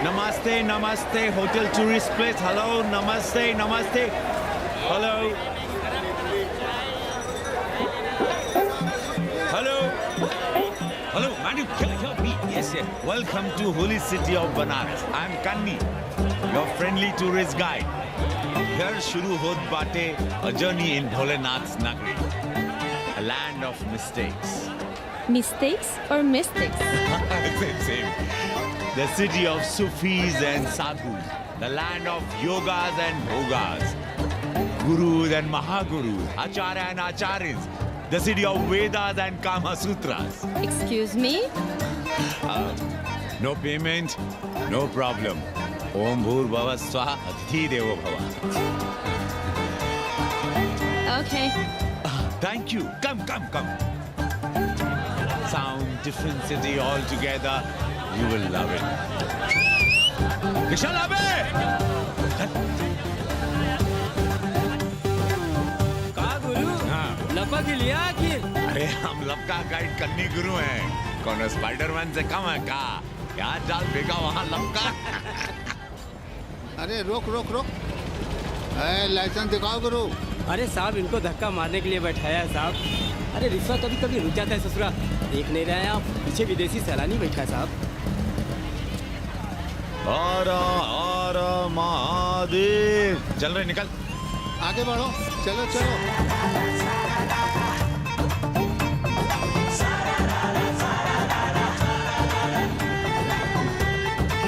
Namaste, namaste, hotel tourist place. Hello, namaste, namaste. Hello. Hello. Hello, man, you can help me. Yes, yes. Welcome to holy city of Banaras. I'm Kanni, your friendly tourist guide. Here shuru hot baate a journey in Bholenath's Nagari, a land of mistakes. Mistakes or mystics? Same. The city of Sufis and Sadhus, the land of yogas and bhogas, gurus and mahagurus, acharya and acharyas, the city of Vedas and Kama Sutras. Excuse me? No payment, no problem. Om Bhur Bhava Swaha Atithi Devo Bhava. Okay. Thank you. Come. Sound, different city altogether. You will love it. Vishal Abe! का गुरु लपक लिया कि अरे हम लपका guide कन्नी गुरु हैं। कौन स्पाइडरमैन से कम है का? यहाँ जाल फेंका वहाँ लपका। अरे रोक लाइसेंस दिखाओ गुरु। अरे साहब इनको धक्का मारने के लिए बैठाया है साहब। अरे रिक्शा कभी कभी रुक जाता है ससुरा। देख नहीं रहे हैं आप, पीछे विदेशी सैलानी बैठा है साहब। हर हर महादेव। चल रहे निकल। आगे बढ़ो, चलो।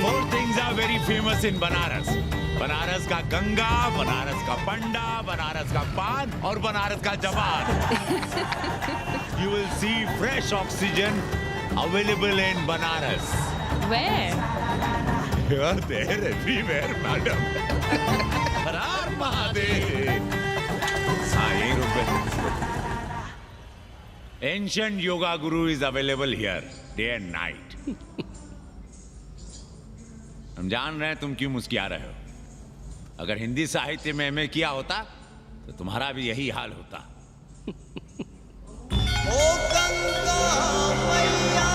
Four things are very famous in Banaras. Banaras का गंगा, बनारस का पंडा, बनारस का पान और बनारस का जवान. You will see fresh oxygen available in Banaras. Where? You are there everywhere, madam. हर हर महादेव. हाँ, यहीं रुक गए. Ancient yoga guru is available here, day and night. हम जान रहे हैं तुम क्यों मुस्कुरा रहे हो. अगर हिंदी साहित्य में एमए किया होता तो तुम्हारा भी यही हाल होता. ओ गंगा मैया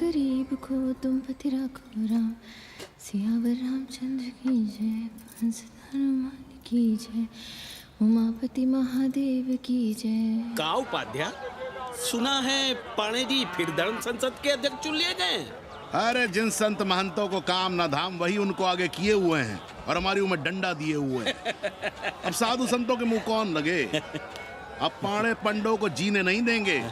गरीब को तुम पति राखो राम. सियावर रामचंद्र की जय. हनुमान की जय. उमापति महादेव की जय. का उपाध्याय, सुना है पाणे जी फिर धर्म संसद के अध्यक्ष चुन लिए गए. अरे जिन संत महंतों को काम न धाम वही उनको आगे किए हुए हैं और हमारी उम्र डंडा दिए हुए हैं. अब साधु संतों के मुंह कौन लगे. अब पाणे पंडों को जीने नहीं देंगे.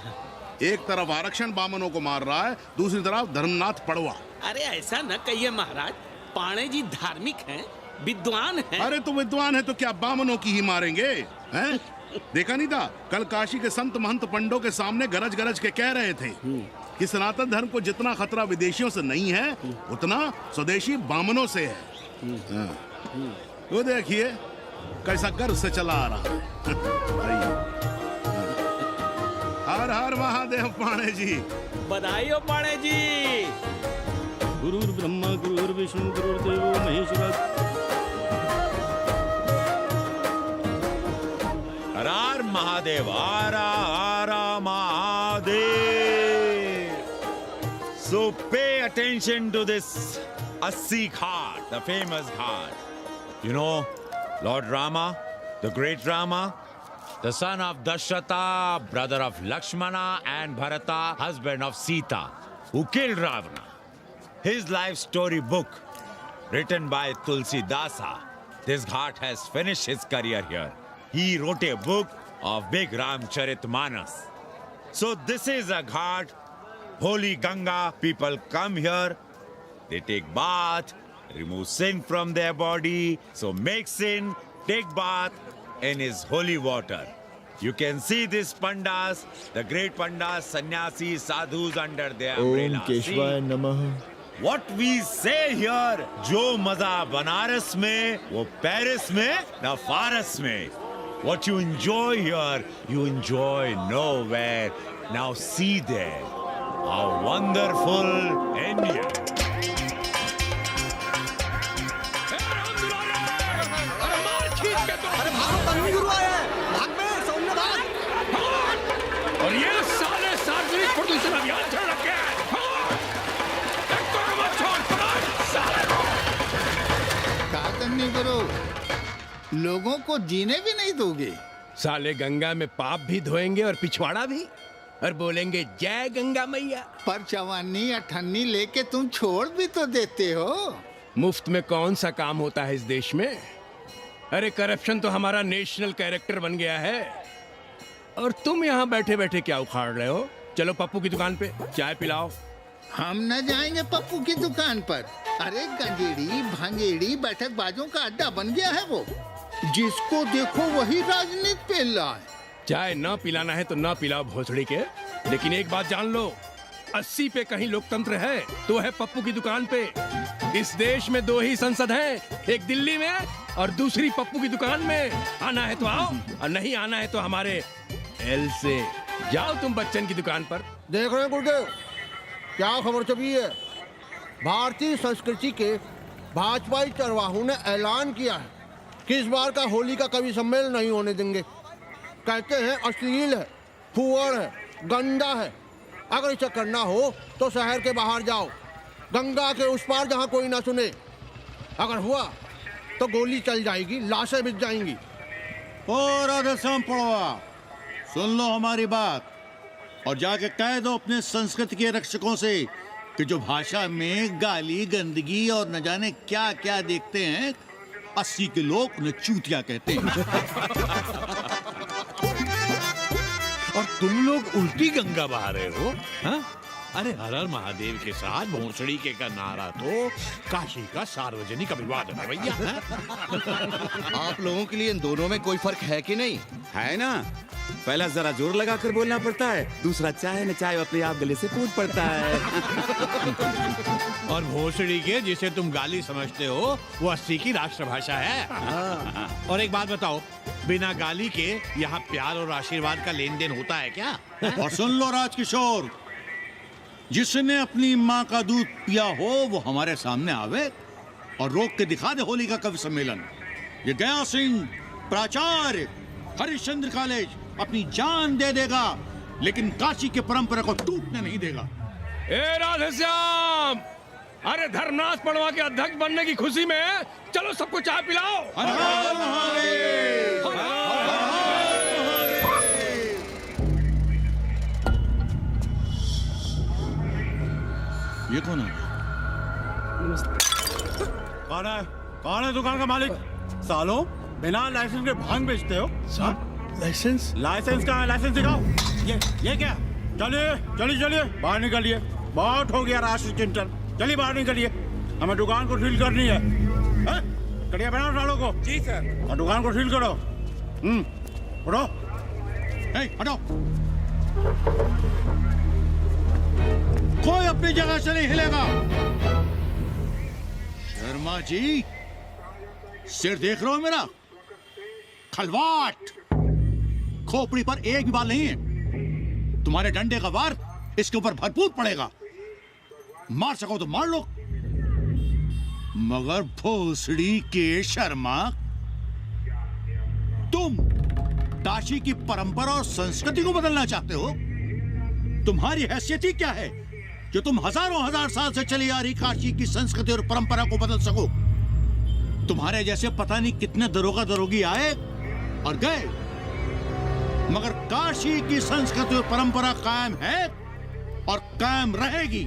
एक तरफ आरक्षण बामनों को मार रहा है, दूसरी तरफ धर्मनाथ पड़वा. अरे ऐसा न कहिए महाराज, पाणे जी धार्मिक हैं, विद्वान हैं. अरे तो विद्वान है तो क्या बामनों की ही मारेंगे हैं? देखा नहीं था कल काशी के संत महंत पंडों के सामने गरज गरज के कह रहे थे कि सनातन धर्म को जितना खतरा विदेशियों से नहीं है उतना स्वदेशी बामनों से है. वो देखिए कैसा गर्व से चला आ रहा है. हर हर महादेव पाणे जी. बधाई हो पाणे जी. गुरुर् ब्रह्मा गुरुर्विष्णु गुरुर्देवो Maheshwar. Mahadev, Ara Ara Mahadev. So pay attention to this Assi Ghat, the famous ghat. You know, Lord Rama, the great Rama, the son of Dashrata, brother of Lakshmana, and Bharata, husband of Sita, who killed Ravana. His life story book, written by Tulsi Dasa. This ghat has finished his career here. He wrote a book of Big Ramcharitmanas. So this is a ghat, holy Ganga. People come here, they take bath, remove sin from their body. So make sin, take bath in his holy water. You can see these pandas, the great pandas, sannyasis, sadhus under their umbrella. केशवाय नमः. What we say here, जो मजा बनारस में, वो Paris में, ना फारस में. What you enjoy here, you enjoy nowhere. Now see there, how wonderful India. और ये साले सार्वजनिक प्रदूषण अभियान चल रखे हैं। नहीं करो, लोगों को जीने भी नहीं दोगे। साले गंगा में पाप भी धोएंगे और पिछवाड़ा भी, और बोलेंगे जय गंगा मैया। पर चवानी अठन्नी लेके तुम छोड़ भी तो देते हो। मुफ्त में कौन सा काम होता है इस देश में? अरे करप्शन तो हमारा नेशनल कैरेक्टर बन गया है। और तुम यहाँ बैठे बैठे क्या उखाड़ रहे हो? चलो पप्पू की दुकान पे चाय पिलाओ। हम न जाएंगे पप्पू की दुकान पर। अरे गंजेड़ी भांगेड़ी बैठक बाजों का अड्डा बन गया है वो। जिसको देखो वही राजनीति पेल रहा है। चाय न पिलाना है तो न पिलाओ भोसड़ी के, लेकिन एक बात जान लो, 80 पे कहीं लोकतंत्र है तो है पप्पू की दुकान पे। इस देश में 2 ही संसद हैं, एक दिल्ली में और दूसरी पप्पू की दुकान में। आना है तो आओ और नहीं आना है तो हमारे एल से जाओ तुम बच्चन की दुकान पर। देख रहे हैं गुरुदेव, क्या खबर छपी है? भारतीय संस्कृति के भाजपाई चरवाहों ने ऐलान किया है कि इस बार का होली का कवि सम्मेलन नहीं होने देंगे। कहते हैं अश्लील है, फुअड़ है, गंदा है। अगर इसे करना हो तो शहर के बाहर जाओ, गंगा के उस पार जहाँ कोई ना सुने। अगर हुआ तो गोली चल जाएगी, लाशें बिक जाएंगी। ओ राधेश्याम पड़वा, सुन लो हमारी बात और जाके कह दो अपने संस्कृति के रक्षकों से कि जो भाषा में गाली गंदगी और न जाने क्या क्या देखते हैं, 80 के लोग उन्हें चूतिया कहते हैं। और तुम लोग उल्टी गंगा बहा रहे हो, हाँ? अरे हर हर महादेव के साथ भोंसड़ी के का नारा तो काशी का सार्वजनिक अभिवादन है भैया। आप लोगों के लिए इन दोनों में कोई फर्क है कि नहीं? है ना? पहला जरा जोर लगा कर बोलना पड़ता है, दूसरा चाहे न चाहे अपने आप गले से कूद पड़ता है। और भोसड़ी के जिसे तुम गाली समझते हो वो 80 की राष्ट्रभाषा है। और एक बात बताओ, बिना गाली के यहाँ प्यार और आशीर्वाद का लेन देन होता है क्या? और सुन लो राजकिशोर, जिसने अपनी माँ का दूध पिया हो वो हमारे सामने आवे और रोक के दिखा दे होली का कवि सम्मेलन। ये गया सिंह प्राचार्य हरिश्चंद्र कॉलेज अपनी जान दे देगा, लेकिन काशी के परंपरा को टूटने नहीं देगा। ए राधेश्याम, अरे धर्मनाथ पड़वा के अध्यक्ष बनने की खुशी में चलो सबको चाय पिलाओ। हर हर महादेव, हर हर महादेव। ये कौन है? कौन है दुकान का मालिक? सालों बिना लाइसेंस के भांग बेचते हो? साहब लाइसेंस? लाइसेंस कहाँ है? लाइसेंस दिखाओ। ये क्या? चलिए चलिए चलिए बाहर निकलिए, बहुत हो गया राष्ट्रीय चिंतन। चलिए बाहर निकलिए, हमें दुकान को सील करनी है। कड़िया बनाओ सालों को। जी सर। और दुकान को सील करो। उठो। हटो, कोई अपनी जगह से नहीं हिलेगा। शर्मा जी, सिर देख रहे हो मेरा? खलवाट, खोपड़ी पर एक भी बाल नहीं है। तुम्हारे डंडे का वार इसके ऊपर भरपूर पड़ेगा। मार सको तो मार लो, मगर भोसड़ी के शर्मा, तुम काशी की परंपरा और संस्कृति को बदलना चाहते हो? तुम्हारी हैसियत ही क्या है कि तुम हजारों हजार साल से चली आ रही काशी की संस्कृति और परंपरा को बदल सको? तुम्हारे जैसे पता नहीं कितने दरोगा दरोगी आए और गए, मगर काशी की संस्कृति और परंपरा कायम है और कायम रहेगी।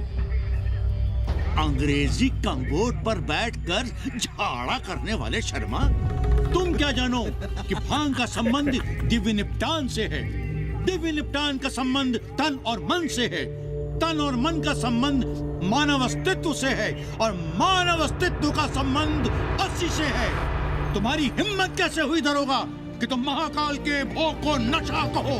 अंग्रेजी कमबोर्ड पर बैठकर झाड़ा करने वाले शर्मा, तुम क्या जानो कि भांग का संबंध दिव्य निपटान से है। दिव्य निपटान का संबंध तन और मन से है। तन और मन का संबंध मानव अस्तित्व से है और मानव अस्तित्व का संबंध अस्सी से है। तुम्हारी हिम्मत कैसे हुई दरोगा कि तुम महाकाल के भोग को नशा कहो?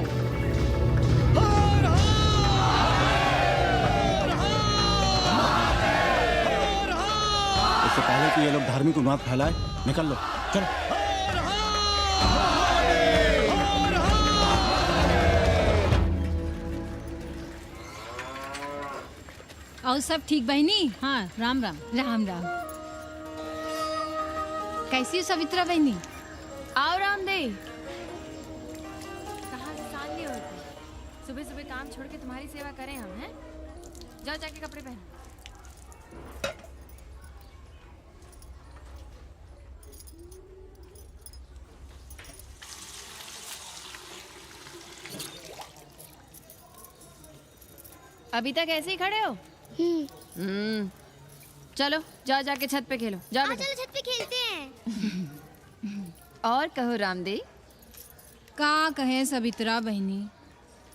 इससे पहले कि ये लोग धार्मिक उन्माद फैलाए, निकल लो, चलो। और सब ठीक बहनी? हाँ, राम राम। राम राम। कैसी हो सवित्रा बहनी? आओ रामदेव। कहाँ से सान लिए होते? सुबह सुबह काम छोड़ के तुम्हारी सेवा करें हम, हैं? जाओ जाके कपड़े पहनो। अभी तक ऐसे ही खड़े हो? चलो जाओ जाके छत पे खेलो। जाओ बेटा। चलो छत पे खेलते हैं। और कहो रामदेव। का कहे सवित्रा बहनी,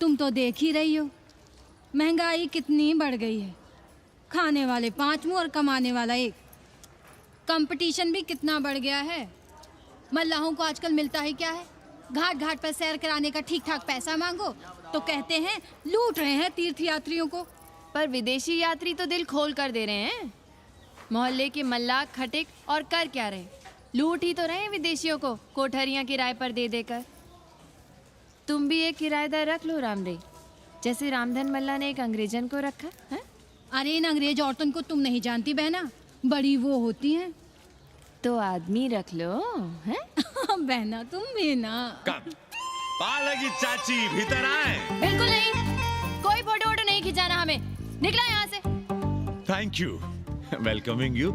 तुम तो देख ही रही हो महंगाई कितनी बढ़ गई है। खाने वाले 5 मुंह और कमाने वाला 1। कंपटीशन भी कितना बढ़ गया है। मल्लाहों को आजकल मिलता ही क्या है? घाट घाट पर सैर कराने का ठीक ठाक पैसा मांगो तो कहते हैं लूट रहे हैं तीर्थ यात्रियों को। पर विदेशी यात्री तो दिल खोल कर दे रहे हैं। मोहल्ले के मल्लाह खटिक और कर क्या रहे? लूट ही तो रहे हैं विदेशियों को कोठरियां किराए पर दे देकर। तुम भी एक किराएदार रख लो रामदेव, जैसे रामधन मल्ला ने एक अंग्रेजन को रखा है। अरे इन अंग्रेज औरतों को तुम नहीं जानती बहना, बड़ी वो होती हैं। तो आदमी रख लो, हैं? बहना तुम भी ना। पालकी चाची भीतर आए। बिल्कुल नहीं, कोई फोटो वोटो नहीं खिंचाना हमें। निकला यहाँ से। Thank you. Welcoming you.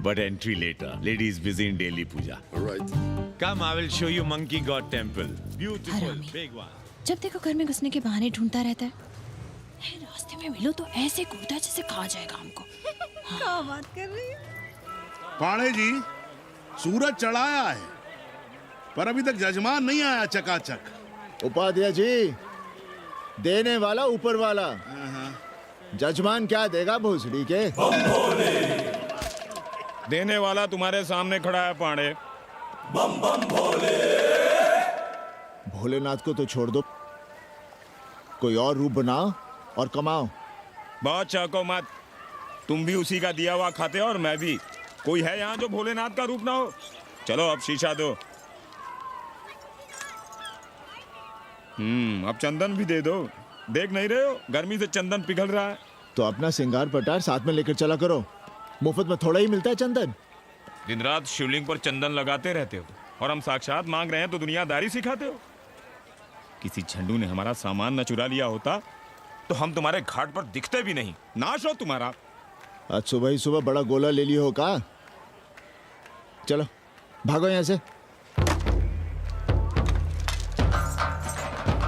But entry later. Ladies busy in daily puja. All right. Come, I will show you Monkey God Temple. Beautiful, हरामी। big one. जब देखो घर में घुसने के बहाने ढूंढता रहता है। रास्ते में मिलो तो ऐसे कूदता है जैसे खा जाएगा हमको। क्या बात कर रही है? पाड़े जी, सूरज चढ़ाया है पर अभी तक जजमान नहीं आया चकाचक। उपाध्याय जी, देने वाला ऊपर वाला, जजमान क्या देगा भोसड़ी के? देने वाला तुम्हारे सामने खड़ा है पांडे। बम बम भोले। भोलेनाथ को तो छोड़ दो, कोई और रूप बनाओ और कमाओ। बहुत चाको मत, तुम भी उसी का दिया हुआ खाते हो और मैं भी। कोई है यहाँ जो भोलेनाथ का रूप ना हो? चलो अब शीशा दो। अब चंदन भी दे दो। देख नहीं रहे हो गर्मी से चंदन पिघल रहा है। तो अपना सिंगार पटार साथ में लेकर चला करो, मुफ्त में थोड़ा ही मिलता है चंदन। दिन रात शिवलिंग पर चंदन लगाते रहते हो और हम साक्षात मांग रहे हैं तो दुनियादारी सिखाते हो। किसी झंडू ने हमारा सामान न चुरा लिया होता तो हम तुम्हारे घाट पर दिखते भी नहीं। नाश हो तुम्हारा। आज सुबह ही सुबह बड़ा गोला ले लियो हो का? चलो भागो यहाँ से।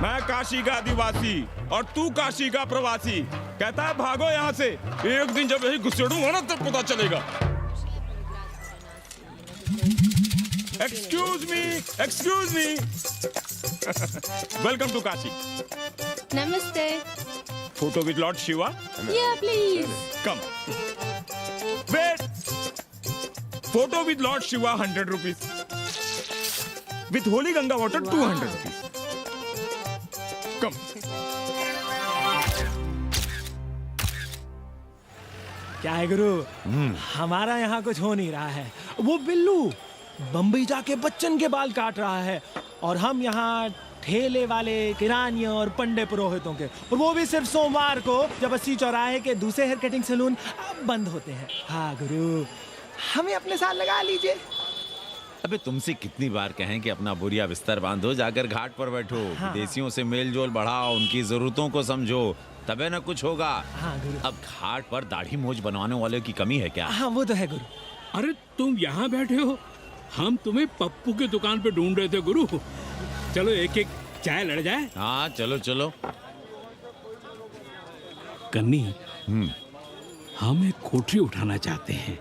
मैं काशी का आदिवासी और तू काशी का प्रवासी। कहता है भागो यहाँ से। एक दिन जब यही घुसेड़ूंगा ना तब पता चलेगा। Excuse me welcome to Kashi. Namaste. Photo with lord Shiva. Yeah please. Come wait. Photo with lord Shiva 100 rupees. With holy Ganga water 200 rupees. Come. क्या है गुरु, हमारा यहाँ कुछ हो नहीं रहा है। वो बिल्लू बम्बई जाके बच्चन के बाल काट रहा है और हम यहाँ ठेले वाले, किरानियों और पंडे पुरोहितों के, और वो भी सिर्फ सोमवार को, जब 80 चौराहे के दूसरे हेयर कटिंग सैलून बंद होते हैं। हाँ गुरु, हमें अपने साथ लगा लीजिए। अबे तुमसे कितनी बार कहें कि अपना बोरिया बिस्तर बांधो, जाकर घाट पर बैठो, विदेशियों से मेल जोल बढ़ाओ, उनकी जरूरतों को समझो, तबे ना कुछ होगा। हाँ गुरु। अब घाट पर दाढ़ी मोछ बनवाने वाले की कमी है क्या? हाँ वो तो है गुरु। अरे तुम यहाँ बैठे हो, हम तुम्हें पप्पू की दुकान पे ढूंढ रहे थे गुरु। चलो एक एक चाय लड़ जाए। हाँ चलो चलो। कन्नी, हम एक कोठरी उठाना चाहते हैं,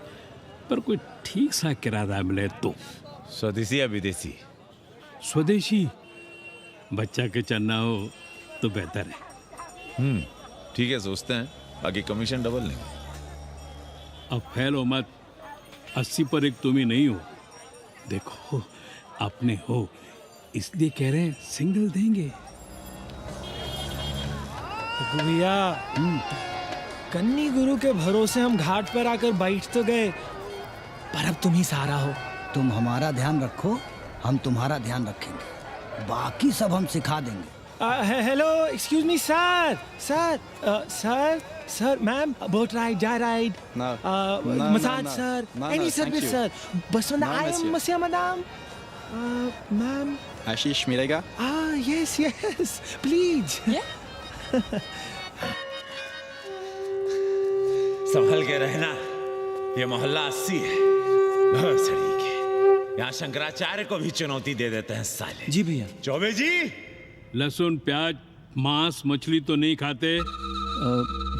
पर कोई ठीक सा किराया मिले तो। स्वदेशी या विदेशी? स्वदेशी, बच्चा के चन्ना हो तो बेहतर है। ठीक है, सोचते हैं, बाकी कमीशन डबल लेंगे। अब फैलो मत, 80 पर एक तुम ही नहीं हो। देखो अपने हो, इसलिए कह रहे हैं सिंगल देंगे। भैया, कन्नी गुरु के भरोसे हम घाट पर आकर बैठ तो गए, पर अब तुम ही सहारा हो। तुम हमारा ध्यान रखो, हम तुम्हारा ध्यान रखेंगे, बाकी सब हम सिखा देंगे। Hello, excuse me sir, sir, ma'am, boat ride, जा ride, massage sir, any service sir, बस आई एम मसिया मैडम, मैम। आशीष मिलेगा? Yes, please. संभल के रहना, ये मोहल्ला 80 है, भोसड़ी के। यहाँ शंकराचार्य को भी चुनौती दे देते हैं साले। जी भैया। चौबे जी, लहसुन, प्याज, मांस, मछली तो नहीं खाते?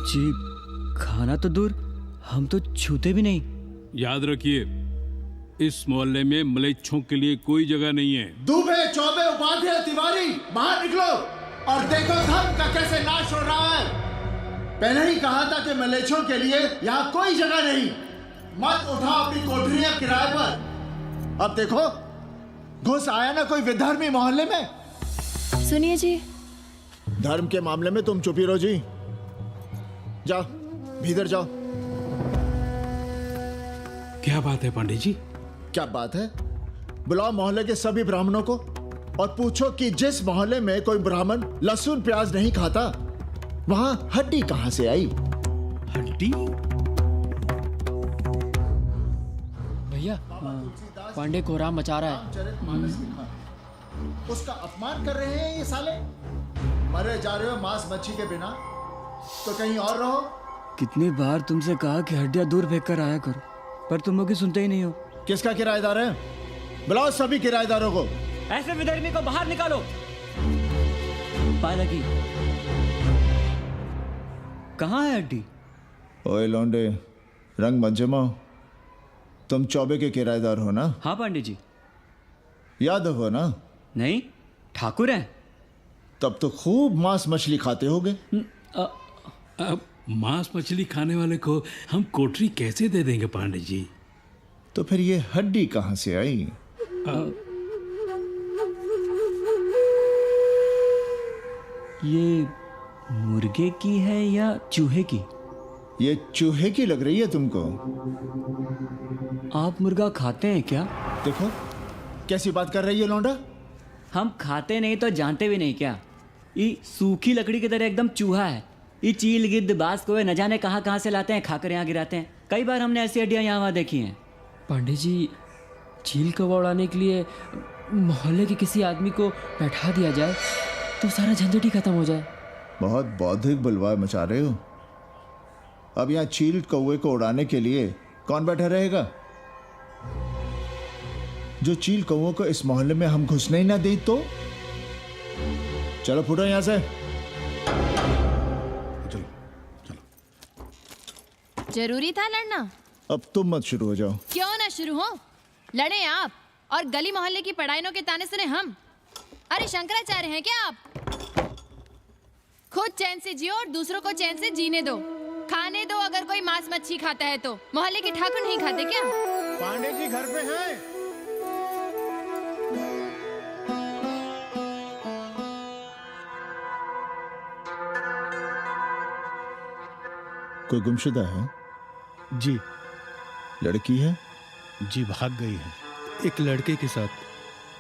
जी, खाना तो दूर, हम तो छूते भी नहीं। याद रखिए, इस मोहल्ले में मलेच्छों के लिए कोई जगह नहीं है। दुबे, चौबे, उपाध्याय, तिवारी, बाहर निकलो और देखो धर्म का कैसे नाश हो रहा है। पहले ही कहा था कि मलेच्छों के लिए यहाँ कोई जगह नहीं। मत उठाओ अपनी कोठरियां किराए पर। अब देखो, घुस आया ना कोई विधर्मी मोहल्ले में। सुनिए जी, धर्म के मामले में तुम चुप ही रहो जी। जाओ, भीतर जाओ। क्या बात है पंडित जी? क्या बात है? बुलाओ मोहल्ले के सभी ब्राह्मणों को और पूछो कि जिस मोहल्ले में कोई ब्राह्मण लहसुन प्याज नहीं खाता, वहां हड्डी कहां से आई? हड्डी? भैया, पांडे कोहराम मचा रहा है। उसका अपमान कर रहे हैं ये साले। मरे जा रहे हो मांस मच्छी के बिना, तो कहीं और रहो। कितनी बार तुमसे कहा कि हड्डियां दूर फेंक कर आया करो, पर तुम लोग सुनते ही नहीं हो। किसका किराएदार है? बुलाओ सभी किराएदारों को। ऐसे विधर्मी को बाहर निकालो। पालकी, कहाँ है हड्डी? ओए लौंडे, रंग मत जमाओ। तुम चौबे के किराएदार हो ना? हाँ पंडित जी। यादव हो ना? नहीं, ठाकुर हैं। तब तो खूब मांस मछली खाते होगे। अब मांस मछली खाने वाले को हम कोठरी कैसे दे देंगे पांडे जी? तो फिर ये हड्डी कहाँ से आई? ये मुर्गे की है या चूहे की? ये चूहे की लग रही है तुमको। आप मुर्गा खाते हैं क्या? देखो कैसी बात कर रही है लौंडा। हम खाते नहीं तो जानते भी नहीं क्या? ये सूखी लकड़ी की तरह एकदम चूहा है। ये चील, गिद्ध, बाज को न जाने कहाँ कहाँ से लाते हैं, खाकर यहाँ गिराते हैं। कई बार हमने ऐसी हड्डियाँ यहाँ वहाँ देखी हैं। पांडे जी, चील कौवा उड़ाने के लिए मोहल्ले के किसी आदमी को बैठा दिया जाए तो सारा झंझट ही खत्म हो जाए। बहुत बौद्धिक बलवा मचा रहे हो। अब यहाँ चील कौवे को उड़ाने के लिए कौन बैठा रहेगा? जो चील कौवों को इस मोहल्ले में हम घुसने ही ना दे तो। चलो फुटो यहाँ से। जरूरी था लड़ना? अब तुम मत शुरू हो जाओ। क्यों ना शुरू हो? लड़े आप और गली मोहल्ले की पढ़ाइयों के ताने सुने हम। अरे शंकराचार्य हैं क्या आप? खुद चैन से जियो और दूसरों को चैन से जीने दो। खाने दो अगर कोई मांस मच्छी खाता है तो। मोहल्ले के ठाकुर नहीं खाते क्या? पांडे जी घर पे हैं? कोई गुमशुदा है? जी। लड़की है? जी भाग गई है, एक लड़के के साथ।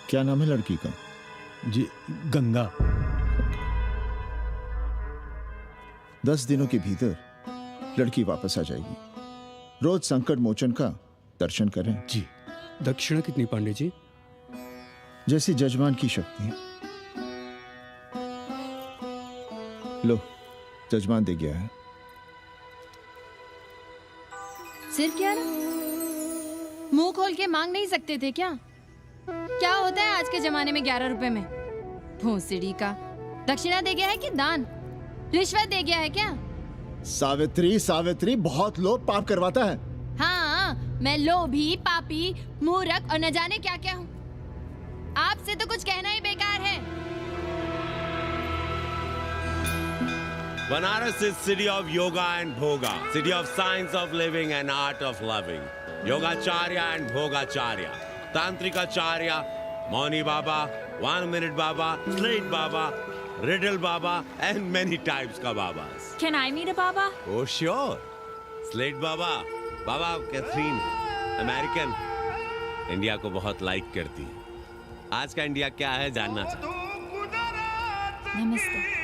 क्या नाम है लड़की का? जी गंगा। 10 दिनों के भीतर लड़की वापस आ जाएगी। रोज संकट मोचन का दर्शन करें। जी। दक्षिणा कितनी पांडे जी? जैसी जजमान की शक्ति। लो, जजमान दे गया है। सिर्फ क्या ना, मुंह खोल के मांग नहीं सकते थे क्या? क्या होता है आज के जमाने में 11 रुपए में? भोंसड़ी का दक्षिणा दे गया है कि दान? रिश्वत दे गया है क्या? सावित्री, सावित्री बहुत लोभ पाप करवाता है। हाँ, मैं लोभी, पापी, मूर्ख और न जाने क्या क्या हूँ। आपसे तो कुछ कहना ही बेकार है। Banaras is city of yoga and bhoga, city of science of living and art of loving. Yogacharya and Bhogacharya, Tantrikacharya, Mauni Baba, 1 Minute Baba, Slate Baba, Riddle Baba, and many types ka Babas. Can I meet a Baba? Oh sure, Slate Baba, Baba Catherine, American, India को बहुत like करती है। आज का India क्या है जानना चाहता हूँ। नमस्ते।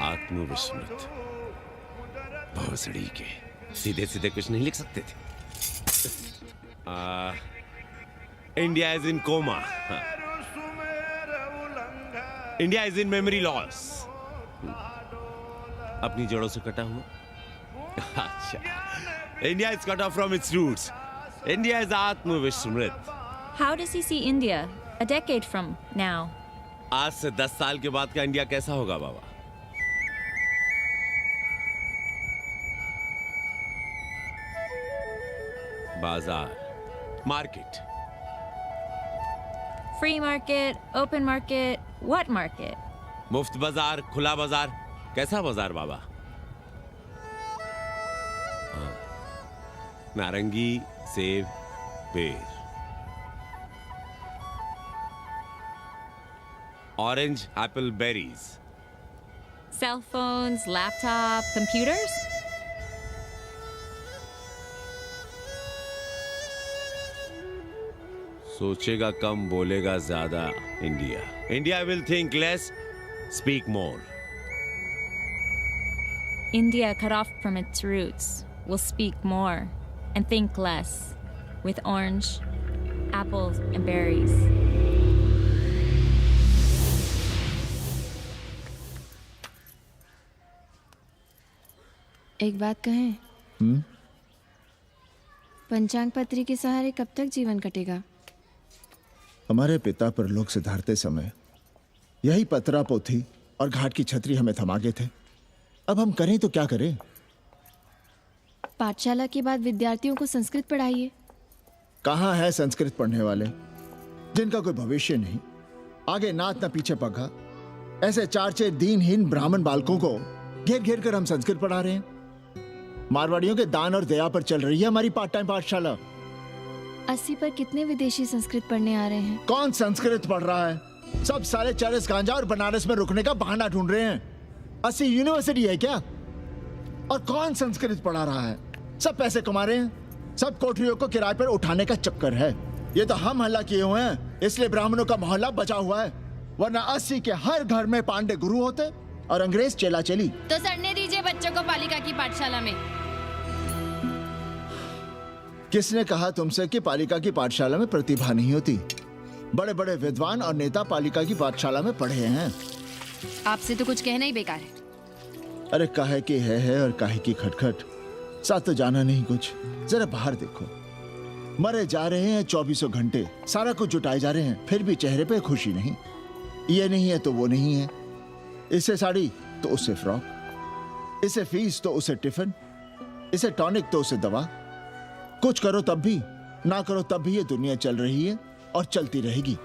आत्मविस्मृत भोसड़ी के सीधे सीधे कुछ नहीं लिख सकते थे। India is in coma, India is in memory loss, अपनी जड़ों से कटा हुआ। अच्छा, India is cut off from its roots, India is आत्मविस्मृत। How does he see India a decade from now? आज से 10 साल के बाद का इंडिया कैसा होगा बाबा? बाजार, market, Free market, open market, what market? मुफ्त बाजार, खुला बाजार, कैसा बाजार बाबा? हाँ, नारंगी, सेब, पेड़, orange, Apple, berries, Cell phones, laptop, computers? सोचेगा कम बोलेगा ज्यादा India. India will think less, speak more. India cut off from its roots will speak more and think less with orange, apples, and berries. एक बात कहें? पंचांग पत्री के सहारे कब तक जीवन कटेगा? हमारे पिता परलोक से धारते समय यही पतरा पोथी और घाट की छतरी हमें थमा गए थे। अब हम करें तो क्या करें? पाठशाला के बाद विद्यार्थियों को संस्कृत पढ़ाइए। कहाँ है संस्कृत पढ़ने वाले जिनका कोई भविष्य नहीं, आगे नात न पीछे पगा। ऐसे 4 दीनहीन ब्राह्मण बालकों को घेर घेर कर हम संस्कृत पढ़ा रहे हैं। मारवाड़ियों के दान और दया पर चल रही है हमारी पार्ट टाइम पाठशाला। 80 पर कितने विदेशी संस्कृत पढ़ने आ रहे हैं? कौन संस्कृत पढ़ रहा है? सब सारे चरस गांजा और बनारस में रुकने का बहाना ढूंढ रहे हैं। 80 यूनिवर्सिटी है क्या? और कौन संस्कृत पढ़ा रहा है? सब पैसे कमा रहे हैं। सब कोठरियों को किराए पर उठाने का चक्कर है। ये तो हम हल्ला किए हुए हैं, इसलिए ब्राह्मणों का मोहल्ला बचा हुआ है। वरना 80 के हर घर में पांडे गुरु होते और अंग्रेज चेला चली। तो सड़ने दीजिए बच्चों को पालिका की पाठशाला में। किसने कहा तुमसे कि पालिका की पाठशाला में प्रतिभा नहीं होती? बड़े बड़े विद्वान और नेता पालिका की पाठशाला में पढ़े हैं। आपसे तो कुछ कहना ही बेकार है। अरे काहे की है और काहे की खटखट, साथ तो जाना नहीं कुछ। जरा बाहर देखो, मरे जा रहे हैं 24 घंटे, सारा कुछ जुटाए जा रहे हैं, फिर भी चेहरे पे खुशी नहीं। ये नहीं है तो वो नहीं है, इससे साड़ी तो उससे फ्रॉक, इसे फीस तो उसे टिफिन, इसे टॉनिक तो उसे दवा। कुछ करो तब भी, ना करो तब भी ये दुनिया चल रही है और चलती रहेगी।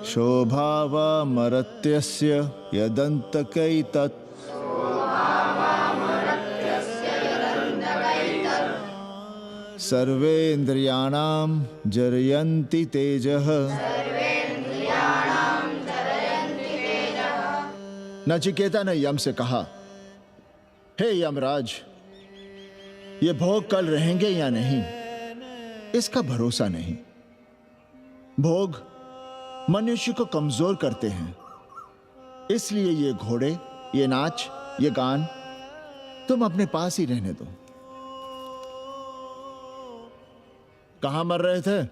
शोभावा मरत्यस्य यदन्तकैतत् सर्वेन्द्रियाणां जरयन्ति तेजः नचिकेता ने यम से कहा, हे यमराज, ये भोग कल रहेंगे या नहीं इसका भरोसा नहीं। भोग मनुष्य को कमजोर करते हैं, इसलिए ये घोड़े, ये नाच, ये गान तुम अपने पास ही रहने दो। कहां मर रहे थे?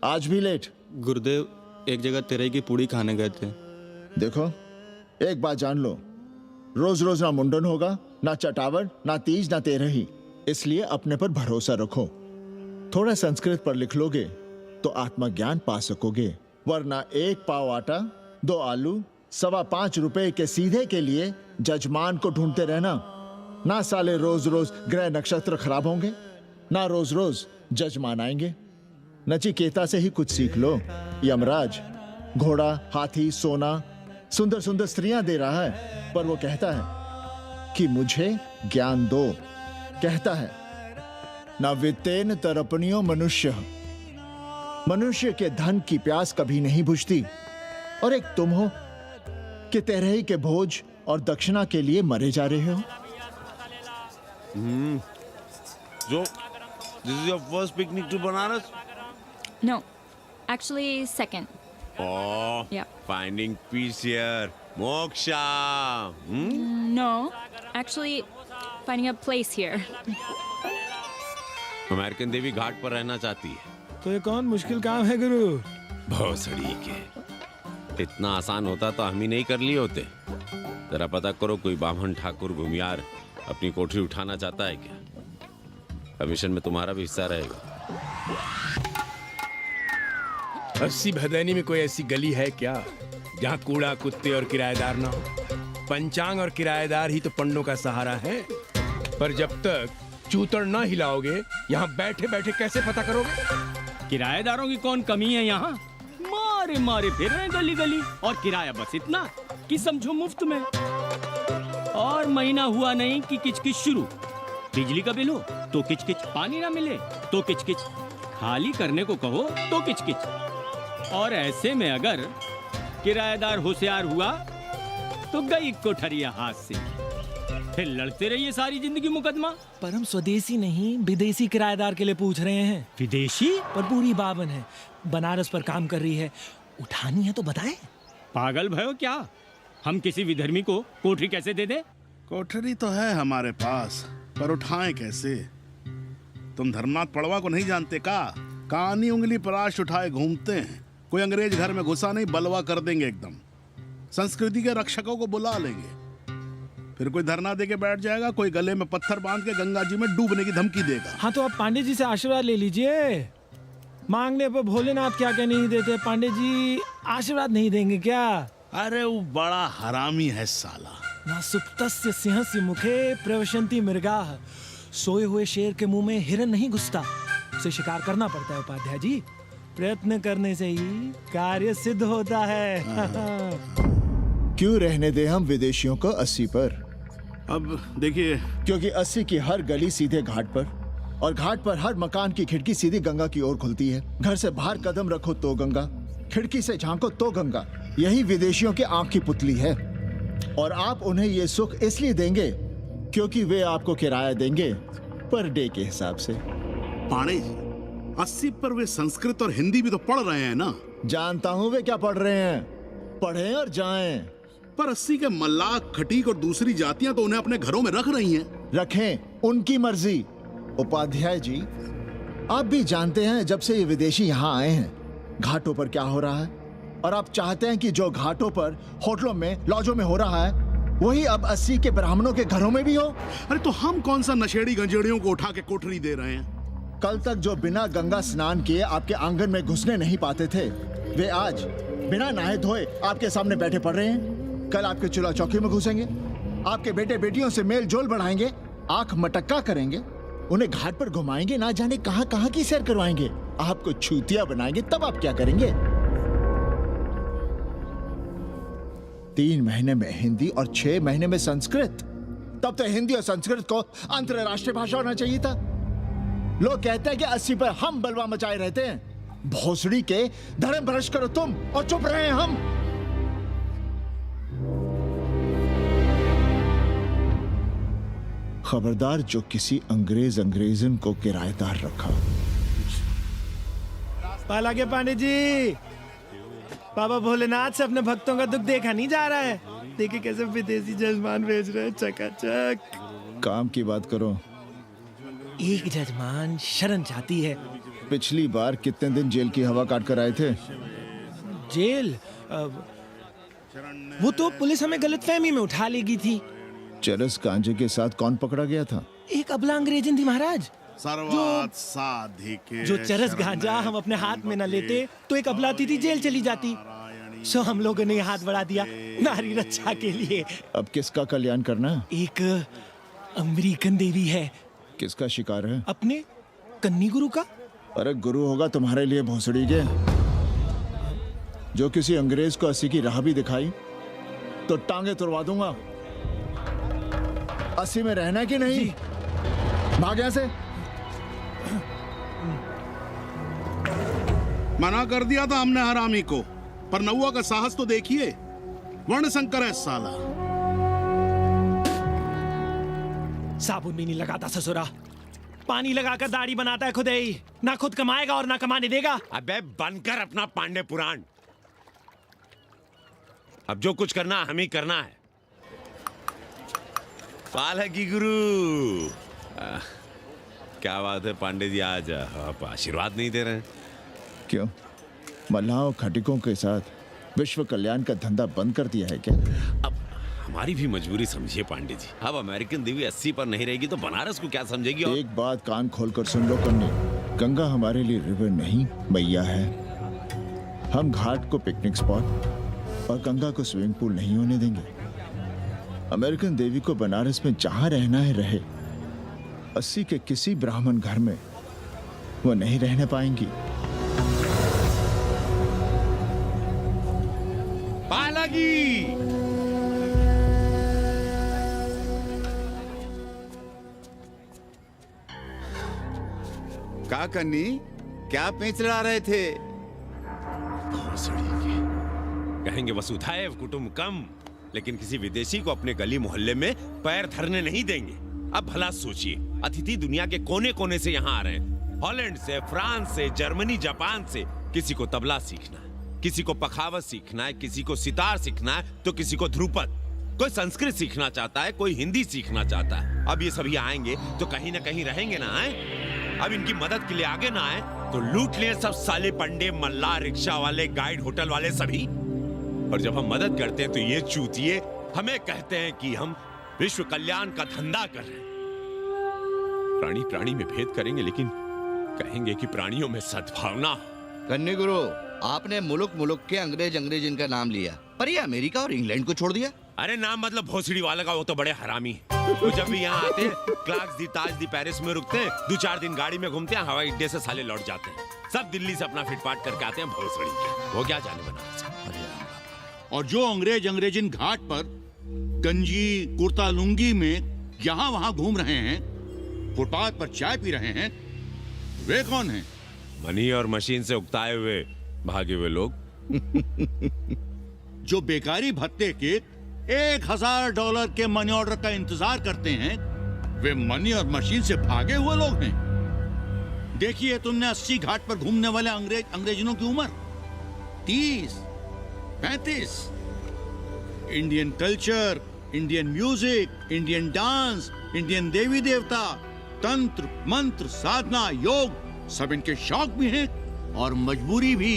आज भी लेट? गुरुदेव, एक जगह तेरई की पूड़ी खाने गए थे। देखो, एक बात जान लो, रोज रोज ना मुंडन होगा, ना चटावट, ना तीज, ना तेरही। इसलिए अपने पर भरोसा रखो। थोड़ा संस्कृत पर लिख लोगे तो आत्मज्ञान पा सकोगे, वरना 1 पाव आटा, 2 आलू, 5.25 रुपए के सीधे के लिए जजमान को ढूंढते रहना। ना साले रोज रोज ग्रह नक्षत्र खराब होंगे, ना रोज रोज जजमान आएंगे। नचिकेता से ही कुछ सीख लो। यमराज घोड़ा, हाथी, सोना, सुंदर सुंदर स्त्रियां दे रहा है, पर वो कहता है कि मुझे ज्ञान दो। कहता है, ना वित्तेन तरपणियो मनुष्य, मनुष्य के धन की प्यास कभी नहीं बुझती। और एक तुम हो कि तेरही के भोज और दक्षिणा के लिए मरे जा रहे हो। So, this is your first picnic to Banaras? No, actually, second. Oh, Yeah. finding peace here. Moksha. No, actually, finding a place here. American देवी घाट पर रहना चाहती है। तो ये कौन मुश्किल काम है गुरु? भोसड़ी के। इतना आसान होता तो हम ही नहीं कर लिए होते। जरा पता करो, कोई बामन ठाकुर घुमियार अपनी कोठरी उठाना चाहता है क्या? कमीशन में तुम्हारा भी हिस्सा रहेगा। 80 भदैनी में कोई ऐसी गली है क्या जहाँ कूड़ा, कुत्ते और किराएदार ना हो? पंचांग और किराएदार ही तो पंडों का सहारा है। पर जब तक चूतड़ ना हिलाओगे, यहाँ बैठे बैठे कैसे पता करोगे? किराएदारों की कौन कमी है यहाँ? मारे मारे फिर रहे गली गली, और किराया बस इतना कि समझो मुफ्त में। और महीना हुआ नहीं कि किचकिच शुरू। बिजली का बिल हो तो किचकिच, पानी ना मिले तो किचकिच, खाली करने को कहो तो किचकिच। और ऐसे में अगर किराएदार होशियार हुआ तो गई कोठरिया हाथ से, फिर लड़ते रहिए सारी जिंदगी मुकदमा। पर हम स्वदेशी नहीं, विदेशी किराएदार के लिए पूछ रहे हैं। विदेशी? पर पूरी बावन है, बनारस पर काम कर रही है, उठानी है तो बताएं। पागल भयो क्या? हम किसी विधर्मी को कोठरी कैसे दे दे? कोठरी तो है हमारे पास, पर उठाएं कैसे? तुम धर्मनाथ पड़वा को नहीं जानते का? कानी उंगली पराश उठाए घूमते हैं। कोई अंग्रेज घर में घुसा नहीं, बलवा कर देंगे एकदम। संस्कृति के रक्षकों को बुला लेंगे, फिर कोई धरना दे के बैठ जाएगा, कोई गले में पत्थर बांध के गंगा जी में डूबने की धमकी देगा। हाँ तो आप पांडे जी से आशीर्वाद ले लीजिए। मांगने पर भोलेनाथ क्या क्या नहीं देते, पांडे जी आशीर्वाद नहीं देंगे क्या? अरे वो बड़ा हरामी है साला। ना सुप्तस्य सिंहस्य मुखे प्रवशन्ति मृगाः, सोए हुए शेर के मुंह में हिरन नहीं घुसता, उसे शिकार करना पड़ता है उपाध्याय जी। प्रयत्न करने से ही कार्य सिद्ध होता है। क्यों रहने दे हम विदेशियों को 80 पर? अब देखिए, क्योंकि 80 की हर गली सीधे घाट पर, और घाट पर हर मकान की खिड़की सीधी गंगा की ओर खुलती है। घर से बाहर कदम रखो तो गंगा, खिड़की से झांको तो गंगा। यही विदेशियों की आंख की पुतली है। और आप उन्हें ये सुख इसलिए देंगे क्योंकि वे आपको किराया देंगे पर डे के हिसाब से। पाणे जी, 80 पर वे संस्कृत और हिंदी भी तो पढ़ रहे हैं ना? जानता हूँ वे क्या पढ़ रहे हैं, पढ़ें और जाएं। पर 80 के मल्लाक, खटीक और दूसरी जातियां तो उन्हें अपने घरों में रख रही हैं। रखें, उनकी मर्जी। उपाध्याय जी, आप भी जानते हैं जब से ये विदेशी यहाँ आए हैं घाटों पर क्या हो रहा है, और आप चाहते हैं कि जो घाटों पर, होटलों में, लॉजों में हो रहा है वही अब 80 के ब्राह्मणों के घरों में भी हो। अरे तो हम कौन सा नशेड़ी गंजेड़ियों को उठा के कोठरी दे रहे हैं? कल तक जो बिना गंगा स्नान किए आपके आंगन में घुसने नहीं पाते थे, वे आज बिना नहाए धोए आपके सामने बैठे पड़ रहे हैं। कल आपके चूल्हा चौकी में घुसेंगे, आपके बेटे बेटियों से मेल जोल बढ़ाएंगे, आंख मटक्का करेंगे, उन्हें घाट पर घुमाएंगे, ना जाने कहां कहां की सैर करवाएंगे, आपको छूतिया बनाएंगे। तब आप क्या करेंगे? 3 महीने में हिंदी और 6 महीने में संस्कृत। तब तो हिंदी और संस्कृत को अंतरराष्ट्रीय भाषा होना चाहिए था। लोग कहते हैं कि 80 पर हम बलवा मचाए रहते हैं। भोसड़ी के, धर्म भ्रष्ट करो तुम और चुप रहे हम। खबरदार जो किसी अंग्रेजन को किराएदार रखा। पाला के पांडे जी, बाबा भोलेनाथ से अपने भक्तों का दुख देखा नहीं जा रहा है। देखिए कैसे विदेशी जजमान भेज रहे हैं चकाचक। काम की बात करो। एक जजमान शरण चाहती है। पिछली बार कितने दिन जेल की हवा काट कर आए थे? जेल वो तो पुलिस हमें गलतफहमी में उठा लेगी थी। चरस गांजे के साथ कौन पकड़ा गया था? एक अबला अंग्रेजन थी महाराज। सर्वात साधिके जो चरस गांजा हम अपने हाथ में न लेते तो एक अबलाती थी जेल चली जाती। सो हम लोगों ने हाथ बढ़ा दिया नारी रक्षा के लिए। अब किसका कल्याण करना? एक अमेरिकन देवी है। किसका शिकार है? अपने कन्नी गुरु का। अरे गुरु होगा तुम्हारे लिए भोसड़ी के। जो किसी अंग्रेज को 80 की राह भी दिखाई तो टांगे तुड़वा दूंगा। 80 में रहना है कि नहीं? भाग यहाँ से। मना कर दिया था हमने हरामी को, पर नौवा का साहस तो देखिए। वर्ण संकर है साला। साबुन भी नहीं लगाता ससुरा, पानी लगाकर दाढ़ी बनाता है खुद ही। ना खुद कमाएगा और ना कमाने देगा। अबे बनकर अपना पांडे पुराण। अब जो कुछ करना हम ही करना है। पालकी गुरु। क्या बात है पांडे जी, आज आप आशीर्वाद नहीं दे रहे हैं? क्यों? मल्लाहों खटिकों के साथ विश्व कल्याण का धंधा बंद कर दिया है क्या? अब हमारी भी मजबूरी समझिए पांडे जी। अब अमेरिकन देवी 80 पर नहीं रहेगी तो बनारस को क्या समझेगी? एक बात कान खोलकर सुन लो कन्नी, गंगा हमारे लिए रिवर नहीं मैया है। हम घाट को पिकनिक स्पॉट और गंगा को स्विमिंग पूल नहीं होने देंगे। अमेरिकन देवी को बनारस में जहां रहना है रहे। 80 के किसी ब्राह्मण घर में वो नहीं रहने पाएंगी। पालकी। का कन्नी, क्या पेंच लड़ा रहे थे? कहेंगे वसुधैव कुटुंबकम, लेकिन किसी विदेशी को अपने गली मोहल्ले में पैर धरने नहीं देंगे। अब भला सोचिए, अतिथि दुनिया के कोने कोने से यहाँ आ रहे हैं। हॉलैंड से, फ्रांस से, जर्मनी, जापान से। किसी को तबला सीखना है, किसी को पखावत सीखना है, किसी को सितार सीखना है, तो किसी को ध्रुपद। कोई संस्कृत सीखना चाहता है, कोई हिंदी सीखना चाहता है। अब ये सभी आएंगे तो कहीं ना कहीं रहेंगे ना। आए अब इनकी मदद के लिए आगे ना आए तो लूट लिए सब साले पंडे, मल्ला, रिक्शा वाले, गाइड, होटल वाले सभी। और जब हम मदद करते हैं तो ये चूतिए हमें कहते हैं कि हम विश्व कल्याण का धंधा कर रहे हैं। प्राणी प्राणी में भेद करेंगे, लेकिन कहेंगे कि प्राणियों में सद्भावना। कन्नी गुरु, आपने मुल्क के अंग्रेज इनका नाम लिया, पर ये अमेरिका और इंग्लैंड को छोड़ दिया। अरे नाम मतलब भोसड़ी वाला का, वो तो बड़े हरामी है। वो जब भी यहाँ आते हैं, क्लार्क्स दी, ताज दी, पेरिस में रुकते हैं, 2-4 दिन गाड़ी में घूमते हैं, हवाई अड्डे से साले लौट जाते हैं। सब दिल्ली से अपना फिटपाट करके आते हैं भोसड़ी के। वो क्या जाने बनारस। और जो अंग्रेजिन घाट पर गंजी कुर्ता लुंगी में यहाँ वहाँ घूम रहे हैं, फुटपाथ पर चाय पी रहे हैं, वे कौन हैं? मनी और मशीन से उकताए हुए भागे हुए लोग। जो बेकारी भत्ते के $1000 के मनी ऑर्डर का इंतजार करते हैं, वे मनी और मशीन से भागे हुए लोग हैं। देखिए तुमने 80 घाट पर घूमने वाले अंग्रेजनों की उम्र 30-35। Indian culture, Indian music, Indian dance, Indian देवी देवता, तंत्र, मंत्र, साधना, योग, सब इनके शौक भी हैं और मजबूरी भी।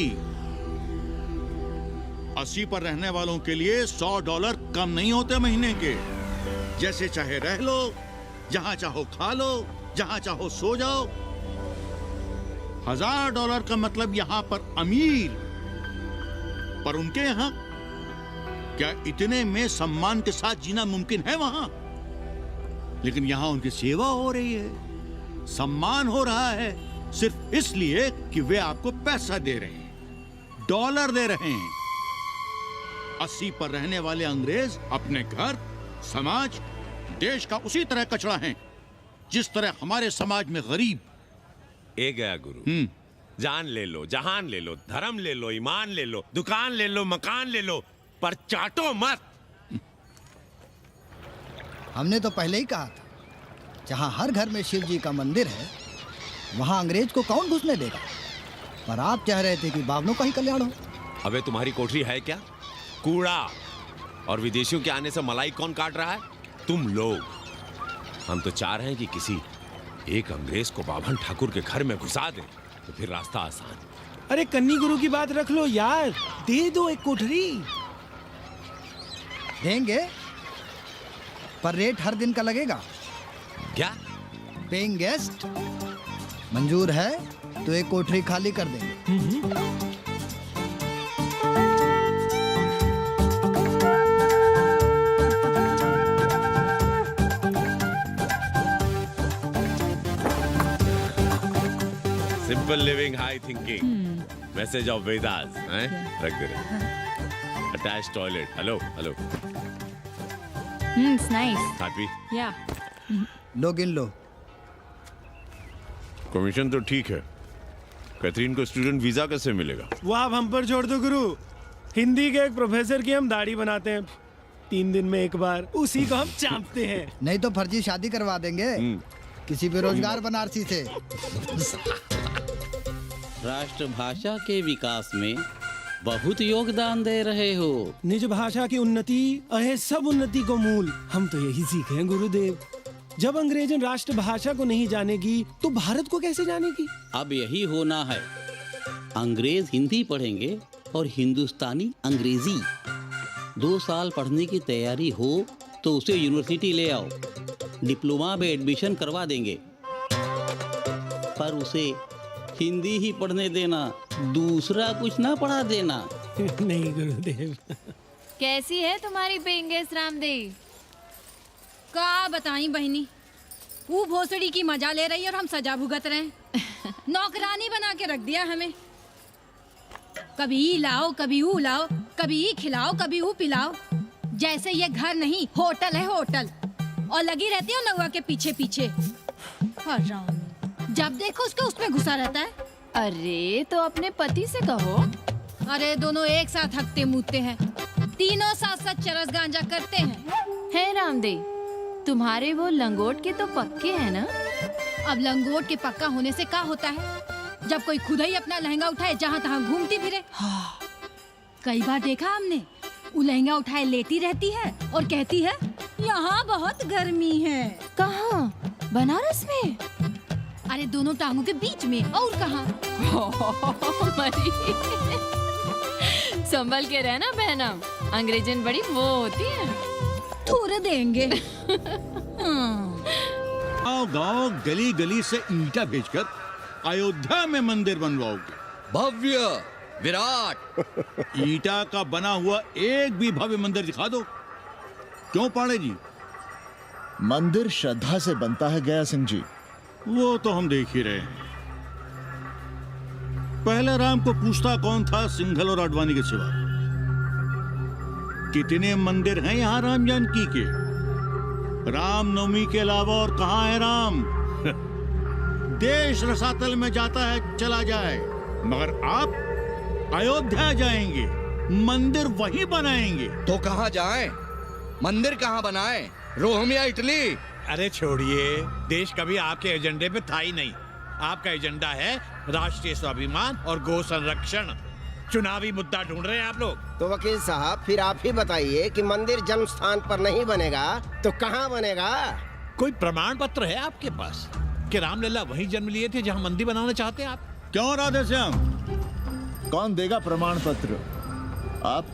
80 पर रहने वालों के लिए $100 कम नहीं होते महीने के। जैसे चाहे रह लो, जहां चाहो खा लो, जहां चाहो सो जाओ। $1000 का मतलब यहां पर अमीर, पर उनके यहां क्या इतने में सम्मान के साथ जीना मुमकिन है वहां? लेकिन यहां उनकी सेवा हो रही है, सम्मान हो रहा है, सिर्फ इसलिए कि वे आपको पैसा दे रहे हैं, डॉलर दे रहे हैं। 80 पर रहने वाले अंग्रेज अपने घर, समाज, देश का उसी तरह कचरा हैं, जिस तरह हमारे समाज में गरीब। ए गया गुरु। जान ले लो, जहान ले लो, धर्म ले लो, ईमान ले लो, दुकान ले लो, मकान ले लो, पर चाटो मत। हमने तो पहले ही कहा था जहाँ हर घर में शिव जी का मंदिर है, वहाँ अंग्रेज को कौन घुसने देगा? पर आप कह रहे थे कि बावनों का ही कल्याण हो। अबे तुम्हारी कोठरी है क्या? कूड़ा। और विदेशियों के आने से मलाई कौन काट रहा है? तुम लोग। हम तो चाह रहे हैं कि किसी एक अंग्रेज को बाभन ठाकुर के घर में घुसा दे, तो फिर रास्ता आसान। अरे कन्नी गुरु की बात रख लो यार, दे दो एक कोठरी। देंगे, पर रेट हर दिन का लगेगा। क्या? पेइंग गेस्ट मंजूर है तो एक कोठरी खाली कर देंगे। Simple living, high thinking, message of Vedas, हैं? रख दे रहे। Attach toilet. Hello hello. It's nice. Happy? Yeah. लो गिन लो। कमीशन तो ठीक है, कैथरीन को स्टूडेंट वीजा कैसे मिलेगा? वो आप हम पर छोड़ दो गुरु। हिंदी के एक प्रोफेसर की हम दाढ़ी बनाते हैं 3 दिन में एक बार, उसी को हम चापते हैं। नहीं तो फर्जी शादी करवा देंगे किसी बेरोजगार बनारसी से। राष्ट्रभाषा के विकास में बहुत योगदान दे रहे हो। निज भाषा की उन्नति अहे सब उन्नति को मूल। हम तो यही सीखे हैं गुरुदेव। जब अंग्रेजन राष्ट्रभाषा को नहीं जानेगी तो भारत को कैसे जानेगी? अब यही होना है। अंग्रेज हिंदी पढ़ेंगे और हिंदुस्तानी अंग्रेजी। 2 साल पढ़ने की तैयारी हो तो उसे यूनिवर्सिटी ले आओ, डिप्लोमा में एडमिशन करवा देंगे। पर उसे हिंदी ही पढ़ने देना, दूसरा कुछ ना पढ़ा देना। नहीं गुरुदेव। कैसी है तुम्हारी पेइंग गेस्ट रामदेव? का बताई बहनी, वो भोसड़ी की मजा ले रही है और हम सजा भुगत रहे हैं। नौकरानी बना के रख दिया हमें। कभी ई लाओ, कभी ऊ लाओ, कभी ई खिलाओ, कभी ऊ पिलाओ। जैसे ये घर नहीं होटल है होटल। और लगी रहती हो नौआ के पीछे पीछे। जब देखो उसके उसमें घुसा रहता है। अरे तो अपने पति से कहो। अरे दोनों एक साथ हकते मूतते हैं, तीनों साथ साथ चरस गांजा करते हैं। है रामदेव, तुम्हारे वो लंगोट के तो पक्के हैं ना? अब लंगोट के पक्का होने से क्या होता है? जब कोई खुद ही अपना लहंगा उठाए जहाँ तहाँ घूमती फिरे। कई बार देखा हमने, वो लहंगा उठाए लेटी रहती है और कहती है यहाँ बहुत गर्मी है। कहाँ? बनारस में? अरे दोनों टांगों के बीच में। और कहाँ? संभल के रहना बहनम, अंग्रेजन बड़ी वो होती है। थोड़े देंगे। गांव गली गली से ईंटा भेजकर अयोध्या में मंदिर बनवाओगे। भव्य विराट ईंटा का बना हुआ एक भी भव्य मंदिर दिखा दो। क्यों पाड़े जी? मंदिर श्रद्धा से बनता है गया सिंह जी। वो तो हम देख ही रहे हैं। पहले राम को पूछता कौन था सिंघल और आडवाणी के सिवा? कितने मंदिर हैं यहाँ राम जानकी के? रामनवमी के अलावा और कहाँ है राम? देश रसातल में जाता है चला जाए, मगर आप अयोध्या जाएंगे, मंदिर वहीं बनाएंगे। तो कहाँ जाएं? मंदिर कहाँ बनाएं? रोम या इटली? अरे छोड़िए, देश कभी आपके एजेंडे पे था ही नहीं। आपका एजेंडा है राष्ट्रीय स्वाभिमान और गौ संरक्षण। चुनावी मुद्दा ढूंढ रहे हैं आप लोग। तो वकील साहब फिर आप ही बताइए कि मंदिर जन्म स्थान पर नहीं बनेगा तो कहाँ बनेगा? कोई प्रमाण पत्र है आपके पास कि रामलला वहीं जन्म लिए थे जहां मंदिर बनाना चाहते हैं आप? क्यों राधेश्याम? कौन देगा प्रमाण पत्र? आप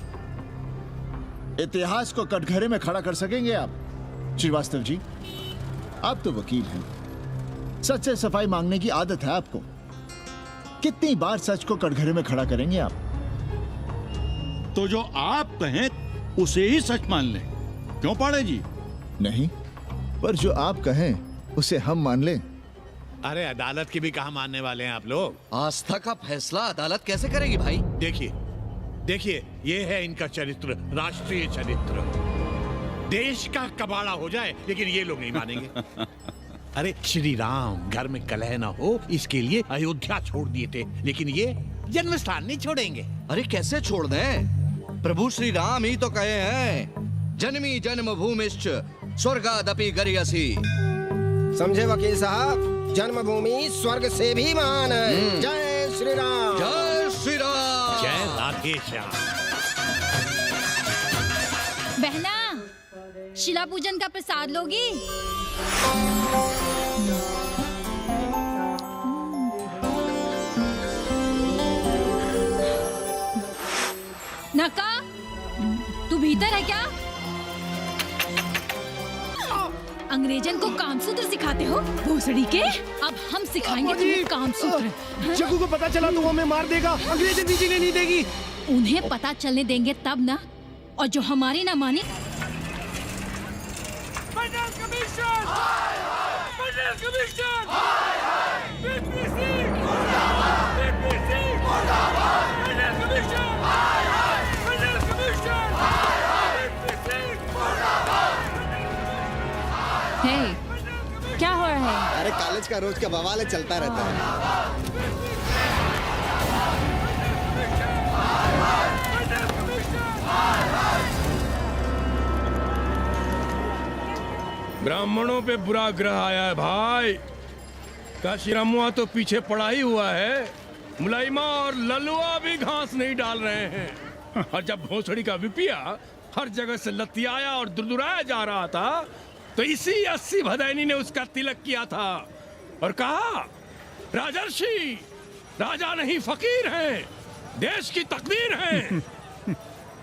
इतिहास को कटघरे में खड़ा कर सकेंगे आप? श्रीवास्तव जी, आप तो वकील हैं, सच से सफाई मांगने की आदत है आपको। कितनी बार सच को कटघरे में खड़ा करेंगे आप? तो जो आप कहें उसे ही सच मान लें। क्यों पाड़े जी? नहीं, पर जो आप कहें उसे हम मान लें। अरे अदालत की भी कहाँ मानने वाले हैं आप लोग? आस्था का फैसला अदालत कैसे करेगी भाई? देखिए, ये है इनका चरित्र, राष्ट्रीय चरित्र। देश का कबाड़ा हो जाए लेकिन ये लोग नहीं मानेंगे। अरे श्री राम घर में कलह ना हो इसके लिए अयोध्या छोड़ दिए थे, लेकिन ये जन्म स्थान नहीं छोड़ेंगे। अरे कैसे छोड़ दें? प्रभु श्री राम ही तो कहे हैं, जन्मी जन्म भूमिश्च स्वर्गादपि गरियसी। समझे वकील साहब, जन्मभूमि स्वर्ग से भी महान है। जय श्री राम। जय श्री राम। जय राधे श्याम। बहना, शिला पूजन का प्रसाद लोगी? नका, तू भीतर है क्या? अंग्रेजन को कामसूत्र सिखाते हो भोसड़ी के? अब हम सिखाएंगे तुम्हें कामसूत्र। जग्गू को पता चला तो वो हमें मार देगा। अंग्रेजन जीने नहीं देगी। उन्हें पता चलने देंगे तब ना, और जो हमारी ना मानी। क्या हो रहा है? अरे कॉलेज का रोज का बवाल चलता रहता है। ब्राह्मणों पे बुरा ग्रह आया है भाई। काशीरामुआ तो पीछे पड़ा ही हुआ है, मुलाइमा और ललुआ भी घास नहीं डाल रहे हैं। और जब भोसड़ी का विपिया हर जगह से लतियाया और दुरदुराया जा रहा था, तो इसी 80 भदैनी ने उसका तिलक किया था और कहा, राजर्षि राजा नहीं फकीर हैं, देश की तकदीर हैं।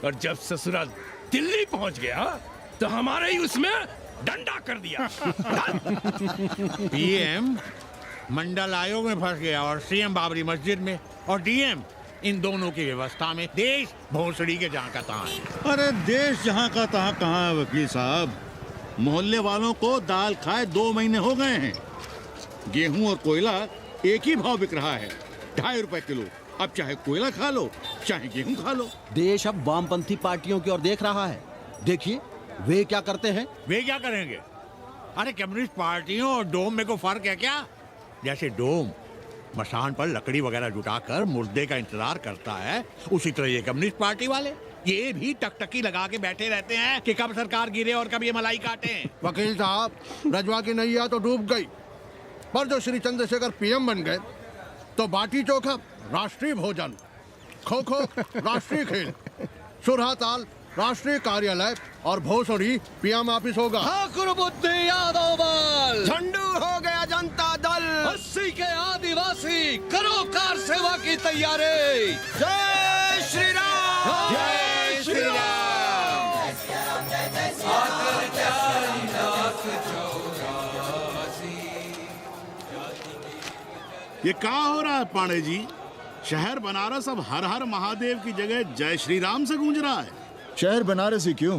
और जब ससुराल दिल्ली पहुंच गया तो हमारे ही उसमें डंडा कर दिया। पीएम मंडल आयोग में फंस गया और सीएम बाबरी मस्जिद में, और डीएम इन दोनों की व्यवस्था में। देश भोसड़ी के जहाँ का तहाँ है। अरे देश जहाँ का तहाँ कहाँ है वकील साहब। मोहल्ले वालों को दाल खाए 2 महीने हो गए हैं। गेहूं और कोयला एक ही भाव बिक रहा है, 2.5 रुपए किलो। अब चाहे कोयला खा लो चाहे गेहूं खा लो। देश अब वामपंथी पार्टियों की ओर देख रहा है। देखिए वे क्या करते हैं। वे क्या करेंगे? अरे कम्युनिस्ट पार्टियों और डोम में को फर्क है क्या? जैसे डोम मसान पर लकड़ी वगैरह जुटाकर मुर्दे का इंतजार करता है, उसी तरह ये कम्युनिस्ट पार्टी वाले ये भी टकटकी लगा के बैठे रहते हैं कि कब सरकार गिरे और कब ये मलाई काटे। वकील साहब, रजवा की नैया तो डूब गई, पर जो श्री चंद्रशेखर पीएम बन गए तो बाटी चोखा राष्ट्रीय भोजन, खो खो राष्ट्रीय खेल, सुरहा ताल राष्ट्रीय कार्यालय और भोसड़ी पीएम ऑफिस होगा। ठाकुर बुद्धि यादव बल, झंडू हो गया जनता दल, 80 के आदिवासी करो कार सेवा की तैयारी। जय श्री राम। जय श्री राम। ये क्या हो रहा है पांडे जी? शहर बनारस अब हर हर महादेव की जगह जय श्री राम से गूंज रहा है। शहर बनारस ही क्यों,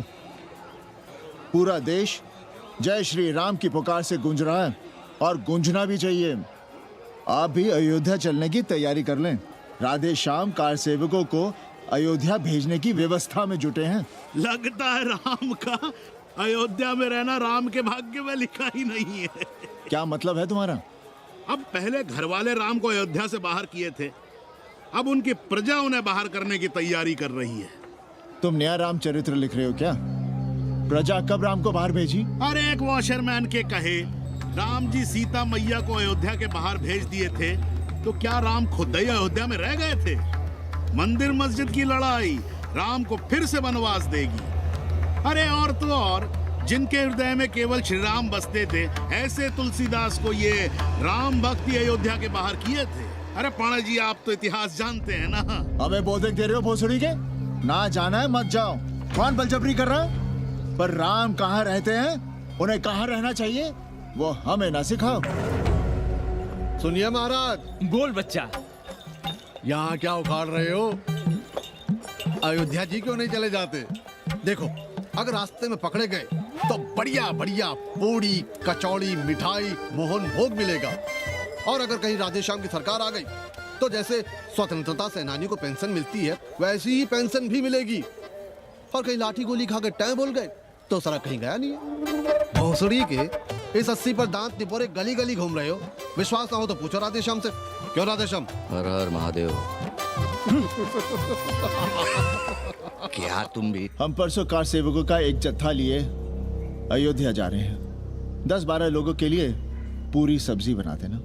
पूरा देश जय श्री राम की पुकार से गूंज रहा है, और गूंजना भी चाहिए। आप भी अयोध्या चलने की तैयारी कर लें। राधे श्याम कार सेवकों को अयोध्या भेजने की व्यवस्था में जुटे हैं। लगता है राम का अयोध्या में रहना राम के भाग्य में लिखा ही नहीं है। क्या मतलब है तुम्हारा? अब पहले घर वाले राम को अयोध्या से बाहर किए थे, अब उनकी प्रजा उन्हें बाहर करने की तैयारी कर रही है। तुम नया रामचरित्र लिख रहे हो क्या? प्रजा कब राम को बाहर भेजी? अरे एक वॉशरमैन के कहे राम जी सीता मैया को अयोध्या के बाहर भेज दिए थे, तो क्या राम खुद ही अयोध्या में रह गए थे? मंदिर मस्जिद की लड़ाई राम को फिर से वनवास देगी। अरे और तो और, जिनके हृदय में केवल श्री राम बसते थे, ऐसे तुलसीदास को ये राम भक्ति अयोध्या के बाहर किए थे। अरे पाणा जी, आप तो इतिहास जानते हैं ना। हमें बोधक दे रहे हो भोसड़ी के? ना जाना है मत जाओ। कौन बलजबरी कर रहा है? पर राम कहाँ रहते हैं, उन्हें कहाँ रहना चाहिए, वो हमें ना सिखाओ। सुनिए महाराज। बोल बच्चा। यहाँ क्या उखाड़ रहे हो? अयोध्या जी क्यों नहीं चले जाते? देखो, अगर रास्ते में पकड़े गए तो बढ़िया बढ़िया पूड़ी कचौड़ी मिठाई मोहन भोग मिलेगा, और अगर कहीं राधे श्याम की सरकार आ गई तो जैसे स्वतंत्रता सेनानियों को पेंशन मिलती है वैसी ही पेंशन भी मिलेगी। और कहीं लाठी गोली खा के टैं बोल गए तो सारा कहीं गया नहीं है। भोसड़ी के इस 80 पर दांत निपोरे गली गली घूम रहे हो। विश्वास ना हो तो पूछो राधे श्याम से। क्यों राधे श्याम? हर हर महादेव। क्या तुम भी? हम परसों कार सेवकों का एक जत्था लिए अयोध्या जा रहे हैं। 10-12 लोगों के लिए पूरी सब्जी बना देना।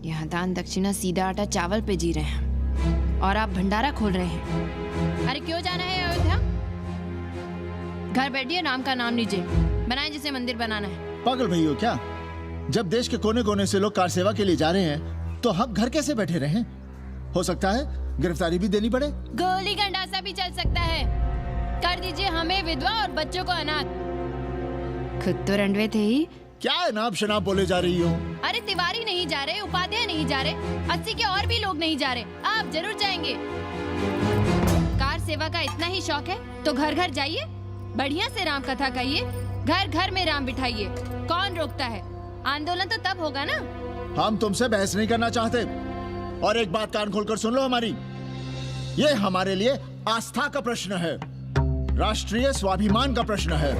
यहाँ दान दक्षिणा सीधा आटा चावल पे जी रहे हैं और आप भंडारा खोल रहे हैं। अरे क्यों जाना है अयोध्या? घर बैठिए, राम का नाम लीजिए, बनाए जिसे मंदिर बनाना है। पागल भई हो क्या? जब देश के कोने कोने से लोग कार सेवा के लिए जा रहे हैं तो हम घर कैसे बैठे रहें? हो सकता है गिरफ्तारी भी देनी पड़े। गोली गंडासा भी चल सकता है। कर दीजिए हमें विधवा और बच्चों को अनाथ। खुद तो रंडवे थे ही। क्या नाप शनाप बोले जा रही हो? अरे तिवारी नहीं जा रहे, उपाध्याय नहीं जा रहे, 80 के और भी लोग नहीं जा रहे। आप जरूर जाएंगे। कार सेवा का इतना ही शौक है तो घर घर जाइए, बढ़िया से राम कथा कहिए, घर घर में राम बिठाइए। कौन रोकता है? आंदोलन तो तब होगा ना। हम तुमसे बहस नहीं करना चाहते। और एक बात कान खोलकर सुन लो हमारी, ये हमारे लिए आस्था का प्रश्न है, राष्ट्रीय स्वाभिमान का प्रश्न है,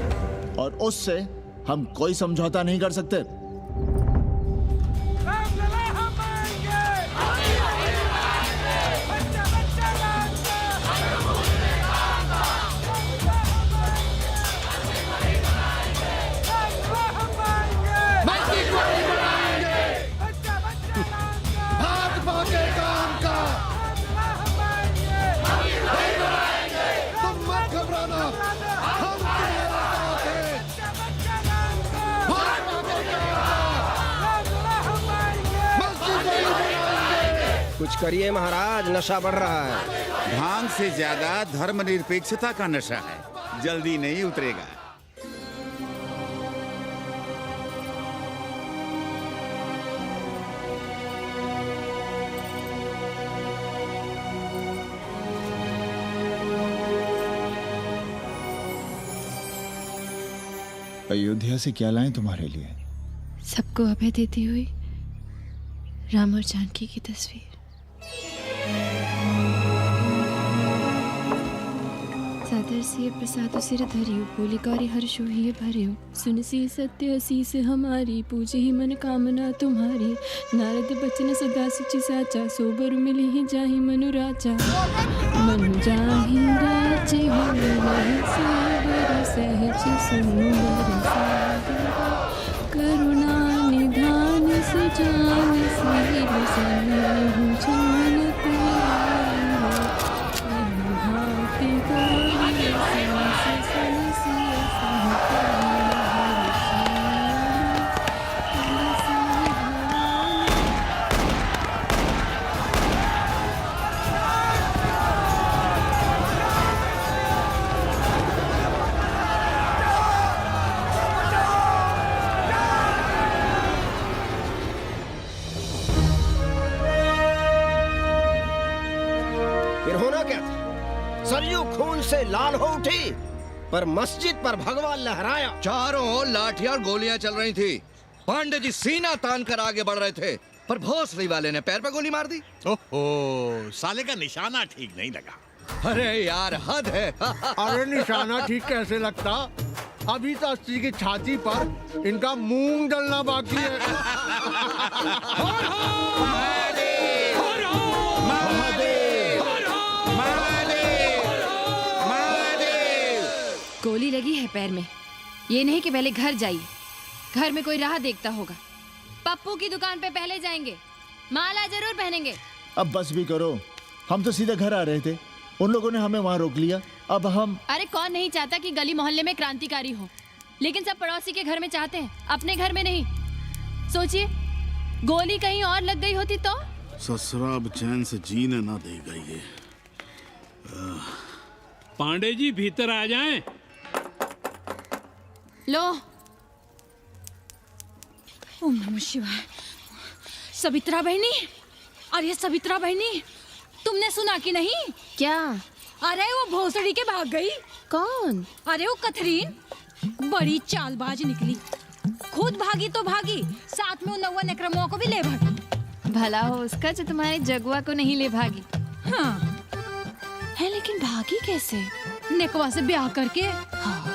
और उससे हम कोई समझौता नहीं कर सकते। कुछ करिए महाराज, नशा बढ़ रहा है। भांग से ज्यादा धर्मनिरपेक्षता का नशा है, जल्दी नहीं उतरेगा। अयोध्या से क्या लाएं तुम्हारे लिए? सबको अभय देती हुई राम और जानकी की तस्वीर। सादर से प्रसाद सिर धरियो, बोली गौरी हर्षो ही भरियो, सुन सी सत्य असीस हमारी, पूजे ही मन कामना तुम्हारी। नारद बचन सदा सुचि साचा, सोबर मिली ही जाहि मनु राजा। मनु जाहि राजे हो नहीं सोबर, सहज सुंदर सागर, करुणा निधान सुजान सिर सन्निहु जान तेरा, भांति गौरी सांस सनसिय सरयू खून से लाल हो उठी, पर मस्जिद पर भगवा लहराया। चारों ओर लाठियां और गोलियां चल रही थी। पांडे जी सीना तान कर आगे बढ़ रहे थे, पर भोसड़ी वाले ने पैर पर गोली मार दी। ओहो, साले का निशाना ठीक नहीं लगा। अरे यार हद है। अरे निशाना ठीक कैसे लगता? अभी तो 80 की छाती पर इनका मूंग डलना बाकी है। गोली लगी है पैर में। ये नहीं कि पहले घर जाइए, घर में कोई राह देखता होगा। पप्पू की दुकान पे पहले जाएंगे, माला जरूर पहनेंगे। अब बस भी करो, हम तो सीधे घर आ रहे थे, उन लोगों ने हमें वहाँ रोक लिया। अब हम अरे कौन नहीं चाहता कि गली मोहल्ले में क्रांतिकारी हो, लेकिन सब पड़ोसी के घर में चाहते हैं, अपने घर में नहीं। सोचिए, गोली कहीं और लग गई होती तो? ससुरा अब चैन से जीने ना देगा ये। पांडे जी भीतर आ जाएं। लो। ओम नमः शिवाय। सवित्रा बहनी, अरे सवित्रा बहनी, तुमने सुना कि नहीं? क्या? अरे वो भोसड़ी के भाग गई। कौन? अरे वो कथरीन, बड़ी चालबाज निकली। खुद भागी तो भागी, साथ में उन 9 अक्रमों को भी ले भागी। भला हो उसका जो तुम्हारे जगुआ को नहीं ले भागी। हाँ है, लेकिन भागी कैसे? नेकवा से ब्याह करके। हाँ।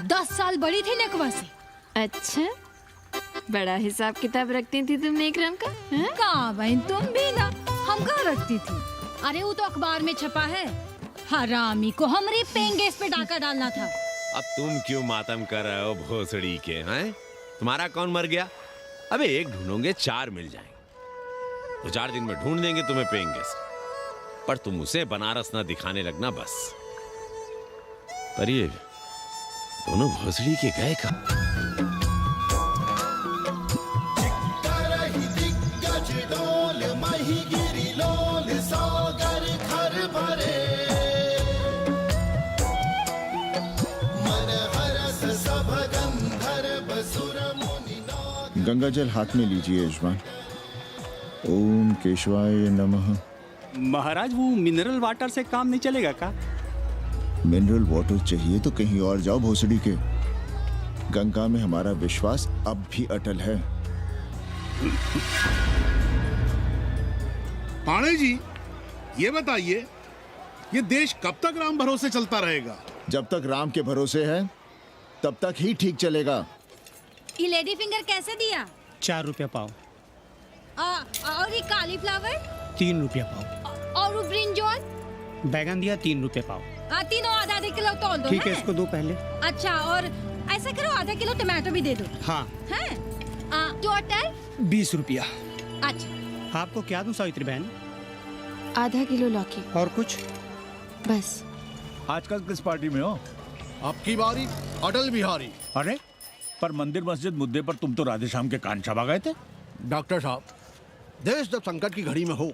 10 साल बड़ी थी नेकवा से। अच्छा, बड़ा हिसाब किताब रखती थी तुम नेकरम का? कहाँ बहन, तुम भी ना। हम कहाँ रखती थी? अरे वो तो अखबार में छपा है, हरामी को हमारी पेंगेस पे डाका डालना था। अब तुम क्यों मातम कर रहे हो भोसड़ी के? हैं? तुम्हारा कौन मर गया? अबे एक ढूंढोगे 4 मिल जाएंगे। तो 4 दिन में ढूंढ देंगे तुम्हें पेइंग गेस्ट। पर तुम उसे बनारस ना दिखाने लगना बस। पर ये दोनों भोसड़ी के गए कहाँ? गंगा जल हाथ में लीजिए यजमान। ओम केशवाय नमः। महाराज वो मिनरल वाटर से काम नहीं चलेगा का? मिनरल वाटर चाहिए तो कहीं और जाओ भोसड़ी के। गंगा में हमारा विश्वास अब भी अटल है। पाणे जी, ये बताइए, ये देश कब तक राम भरोसे चलता रहेगा? जब तक राम के भरोसे है तब तक ही ठीक चलेगा। ये लेडी फिंगर कैसे दिया? 4 रुपया पाव। और ये कालीफ्लावर? 3 रुपया पाव। और वो ब्रिंजॉल? बैगन दिया 3 रुपये पाव। तीनों आधा किलो तोल दो। ठीक है, इसको दो पहले। अच्छा, और ऐसा करो आधा किलो टमाटो भी दे दो। हाँ। हैं? टोटल 20 रुपया। अच्छा। आपको क्या दूं सावित्री बहन? आधा किलो लौकी। और कुछ? बस। आजकल किस पार्टी में हो? आपकी बारी, अटल बिहारी। अरे पर मंदिर मस्जिद मुद्दे पर तुम तो राधेश्याम के कान चबा गए थे। डॉक्टर साहब, देश जब संकट की घड़ी में हो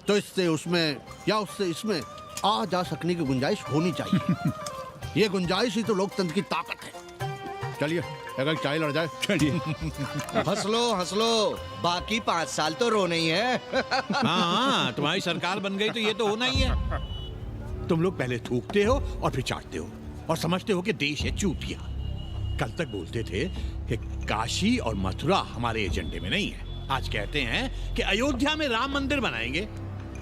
तो इससे उसमें या उससे इसमें आ जा सकने की गुंजाइश होनी चाहिए। ये गुंजाइश ही तो लोकतंत्र की ताकत है। चलिए अगर चाय लड़ जाए। चलिए। हंस लो, बाकी 5 साल तो रोना ही है। हाँ, तुम्हारी सरकार बन गई तो ये तो होना ही है। तुम लोग पहले थूकते हो और फिर चाटते हो और समझते हो कि देश है चूतिया। कल तक बोलते थे कि काशी और मथुरा हमारे एजेंडे में नहीं है। आज कहते हैं कि अयोध्या में राम मंदिर बनाएंगे।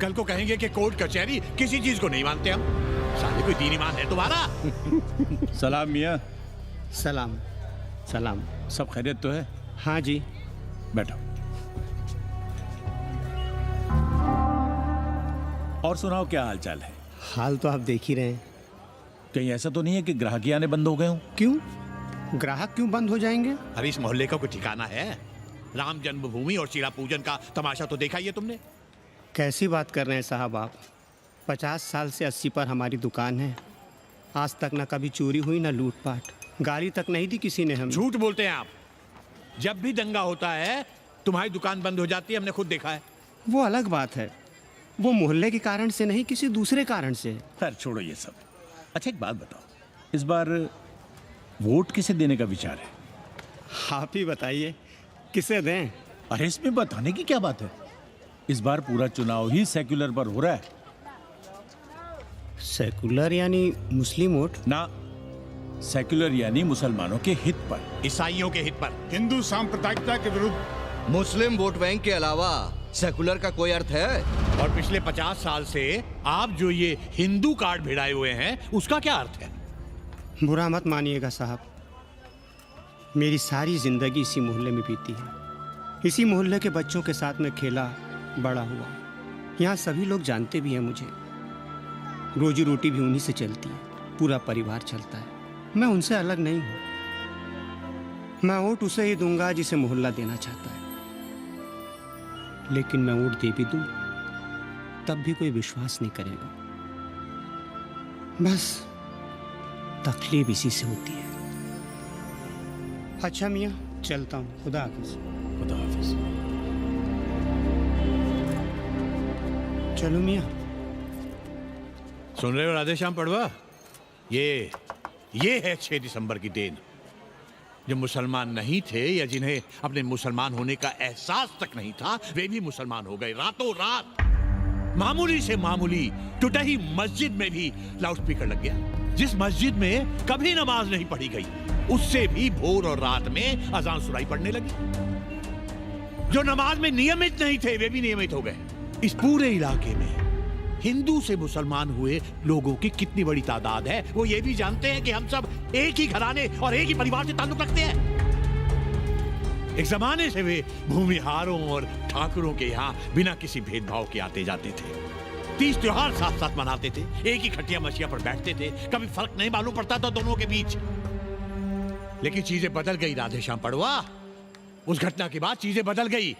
कल को कहेंगे कि कोर्ट कचहरी किसी चीज को नहीं मानते हम। साले कोई दीन ईमान है तुम्हारा? सलाम मियाँ। सलाम। सलाम। सब खैरियत तो है? हाँ जी। बैठो। और सुनाओ, क्या हाल चाल है? हाल तो आप देख ही रहे हैं। कहीं ऐसा तो नहीं है कि ग्राहकी आने बंद हो गए हों? क्यों? ग्राहक क्यों बंद हो जाएंगे? अरे इस मोहल्ले का कोई ठिकाना है? राम जन्मभूमि और सीरा पूजन का तमाशा तो देखा ही है तुमने। कैसी बात कर रहे हैं साहब आप? 50 साल से 80 पर हमारी दुकान है। आज तक ना कभी चोरी हुई ना लूटपाट। गाली तक नहीं दी किसी ने हमें। झूठ बोलते हैं आप। जब भी दंगा होता है तुम्हारी दुकान बंद हो जाती है, हमने खुद देखा है। वो अलग बात है। वो मोहल्ले के कारण से नहीं, किसी दूसरे कारण से। खैर छोड़ो ये सब। अच्छा एक बात बताओ, इस बार वोट किसे देने का विचार है? आप ही बताइए, किसे दें? अरे इसमें बताने की क्या बात है? इस बार पूरा चुनाव ही सेक्युलर पर हो रहा है। सेक्युलर यानी मुस्लिम वोट? ना, सेक्युलर यानी मुसलमानों के हित पर, ईसाइयों के हित पर, हिंदू सांप्रदायिकता के विरुद्ध। मुस्लिम वोट बैंक के अलावा सेकुलर का कोई अर्थ है? और पिछले 50 साल से आप जो ये हिंदू कार्ड भिड़ाए हुए हैं उसका क्या अर्थ है? बुरा मत मानिएगा साहब, मेरी सारी जिंदगी इसी मोहल्ले में बीती है। इसी मोहल्ले के बच्चों के साथ में खेला बड़ा हुआ। यहाँ सभी लोग जानते भी हैं मुझे। रोजी रोटी भी उन्हीं से चलती है, पूरा परिवार चलता है। मैं उनसे अलग नहीं हूँ। मैं वोट उसे ही दूंगा जिसे मोहल्ला देना चाहता है। लेकिन मैं वोट दे भी दूं तब भी कोई विश्वास नहीं करेगा। बस तकलीफ इसी से होती है। अच्छा मियाँ, चलता हूँ। खुदा हाफिज। खुदा हाफिज। चलो मियाँ। सुन रहे हो राधेश्याम पड़वा? ये है 6 दिसंबर की देन। जो मुसलमान नहीं थे या जिन्हें अपने मुसलमान होने का एहसास तक नहीं था, वे भी मुसलमान हो गए रातों रात। मामूली से मामूली टूटी मस्जिद में भी लाउडस्पीकर लग गया। जिस मस्जिद में कभी नमाज नहीं पढ़ी गई, उससे भी भोर और रात में अजान सुनाई पड़ने लगी। जो नमाज में नियमित नहीं थे, वे भी नियमित हो गए। इस पूरे इलाके में हिंदू से मुसलमान हुए लोगों की कितनी बड़ी तादाद है, वो ये भी जानते हैं कि हम सब एक ही घराने और एक ही परिवार से ताल्लुक रखते हैं। एक जमाने से वे भूमिहारों और ठाकुरों के यहाँ बिना किसी भेदभाव के आते जाते थे। 30 त्योहार साथ साथ मनाते थे, एक ही खटिया मछिया पर बैठते थे। कभी फर्क नहीं मालूम पड़ता था दोनों के बीच। लेकिन चीजें बदल गई राधेश्याम पड़वा। उस घटना के बाद चीजें बदल गई।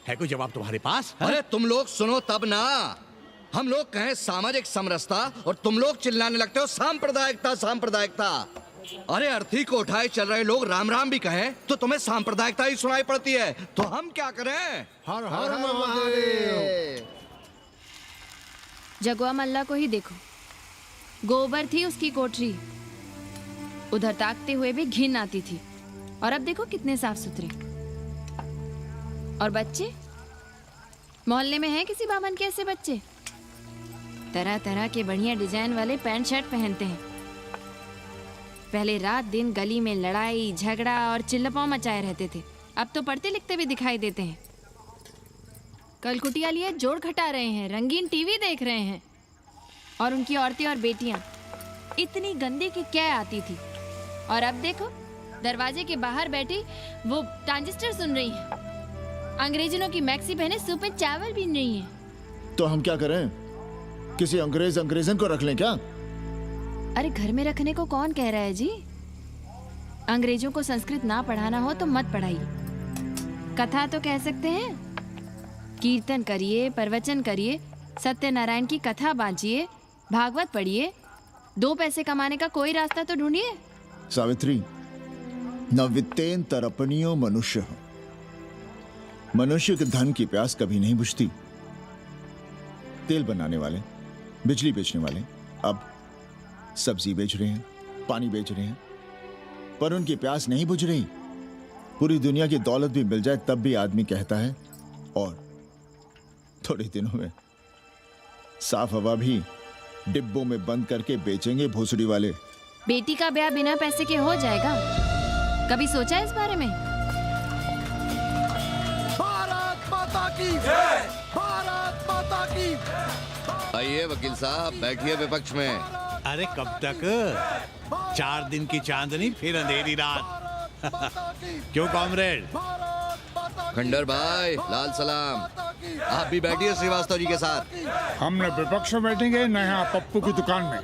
है कोई जवाब तुम्हारे पास? अरे तुम लोग सुनो तब ना। हम लोग कहें सामाजिक समरसता और तुम लोग चिल्लाने लगते हो सांप्रदायिकता सांप्रदायिकता। अरे अर्थी को उठाए चल रहे लोग राम राम भी कहें तो तुम्हें सांप्रदायिकता ही सुनाई पड़ती है। तो हम क्या करें? हर हर महादेव। जगुआ मल्ला को ही देखो, गोबर थी उसकी कोठरी, उधर ताकते हुए भी घिन आती थी, और अब देखो कितने साफ सुथरे। और बच्चे, मोहल्ले में हैं किसी बामन के ऐसे बच्चे? तरह तरह के बढ़िया डिजाइन वाले पैंट शर्ट पहनते हैं। पहले रात दिन गली में लड़ाई झगड़ा और चिल्लपाव मचाए रहते थे, अब तो पढ़ते लिखते भी दिखाई देते हैं। कल कुटिया लिए जोड़ खटा रहे हैं, रंगीन टीवी देख रहे हैं, और उनकी औरतें और बेटियां इतनी गंदी कि क्या आती थी। और अब देखो दरवाजे के बाहर बैठी वो ट्रांजिस्टर सुन रही है, अंग्रेजनों की मैक्सी पहने सूप में चावल भी नहीं है। तो हम क्या करें? किसी अंग्रेजन को रख लें क्या? अरे घर में रखने को कौन कह रहा है जी? अंग्रेजों को संस्कृत ना पढ़ाना हो तो मत पढ़ाइए, कथा तो कह सकते हैं। कीर्तन करिए, प्रवचन करिए, सत्यनारायण की कथा बांचिए, भागवत पढ़िए, 2 पैसे कमाने का कोई रास्ता तो ढूंढिए। सावित्री, न वित्तेन तरपनियो मनुष्य। मनुष्य के धन की प्यास कभी नहीं बुझती। तेल बनाने वाले, बिजली बेचने वाले अब सब्जी बेच रहे हैं, पानी बेच रहे हैं, पर उनकी प्यास नहीं बुझ रही। पूरी दुनिया की दौलत भी मिल जाए तब भी आदमी कहता है और थोड़े दिनों में साफ हवा भी डिब्बों में बंद करके बेचेंगे भोसड़ी वाले। बेटी का ब्याह बिना पैसे के हो जाएगा? कभी सोचा है इस बारे में? भारत माता की जय! भारत माता की। आइए वकील साहब, बैठिए विपक्ष में। अरे कब तक? 4 दिन की चांदनी फिर अंधेरी रात। क्यों कॉमरेड? खंडर भाई, लाल सलाम। आप भी बैठिए श्रीवास्तव जी के साथ। हमने विपक्ष में बैठेंगे न यहाँ पप्पू की दुकान में।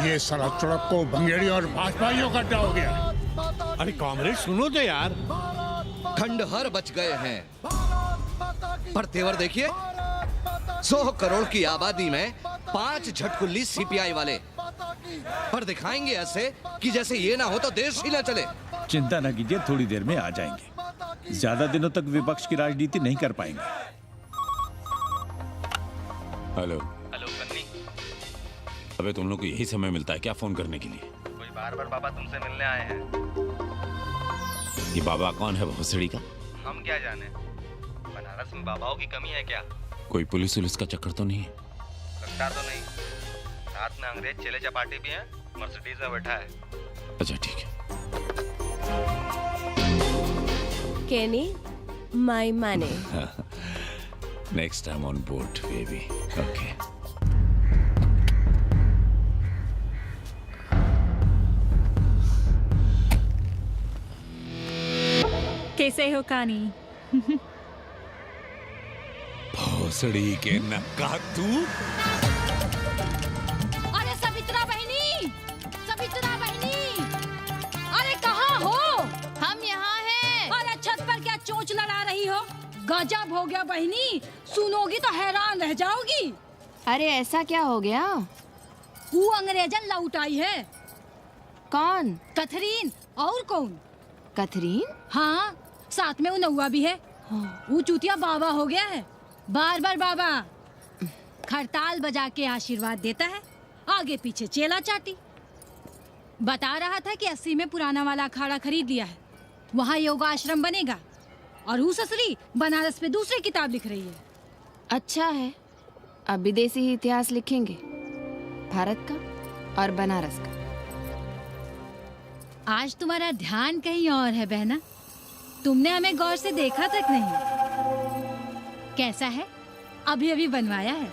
ये सड़क सड़क को भंगेड़ी और भाजपाइयों का अड्डा हो गया। अरे कॉमरेड सुनो तो यार। खंडहर बच गए हैं, पर तेवर देखिए, 100 करोड़ की आबादी में 5 झटकुल्ली सीपीआई वाले, पर दिखाएंगे ऐसे कि जैसे ये ना हो तो देश ही ना चले। चिंता न कीजिए, थोड़ी देर में आ जाएंगे। ज्यादा दिनों तक विपक्ष की राजनीति नहीं कर पाएंगे। हेलो कन्नी। अबे तुम लोग को यही समय मिलता है क्या फोन करने के लिए? कोई बार-बार बाबा तुमसे मिलने आए हैं। ये बाबा कौन है भोसड़ी का? हम क्या जाने, बनारस में बाबाओं की कमी है क्या? कोई पुलिस उलिस का चक्कर तो नहीं है? लगता तो नहीं। साथ में अंग्रेज चेले चपाटे भी हैं, मर्सिडीज में बैठा है। अच्छा ठीक है। Kenny, my money. Next time on board, baby. Okay. कैसे हो कानी? भोसड़ी के नक्का तू। अरे सवित्रा बहनी, सवित्रा बहनी, अरे कहाँ हो? हम यहाँ हैं। अरे छत पर क्या चोंच लड़ा रही हो? गजब हो गया बहनी, सुनोगी तो हैरान रह जाओगी। अरे ऐसा क्या हो गया? वो अंग्रेजन लौट आई है। कौन? कथरीन। और कौन? कथरीन? हाँ, साथ में वो नौवा भी है। वो चूतिया बाबा हो गया है, बार बार बाबा। खरताल बजा के आशीर्वाद देता है, आगे पीछे चेला चाटी। बता रहा था कि 80 में पुराना वाला अखाड़ा खरीद लिया है, वहाँ योगा आश्रम बनेगा। और वो ससुरी बनारस पे दूसरी किताब लिख रही है। अच्छा है, अब विदेशी ही इतिहास लिखेंगे, भारत का और बनारस का। आज तुम्हारा ध्यान कहीं और है बहना, तुमने हमें गौर से देखा तक नहीं। कैसा है? अभी अभी बनवाया है।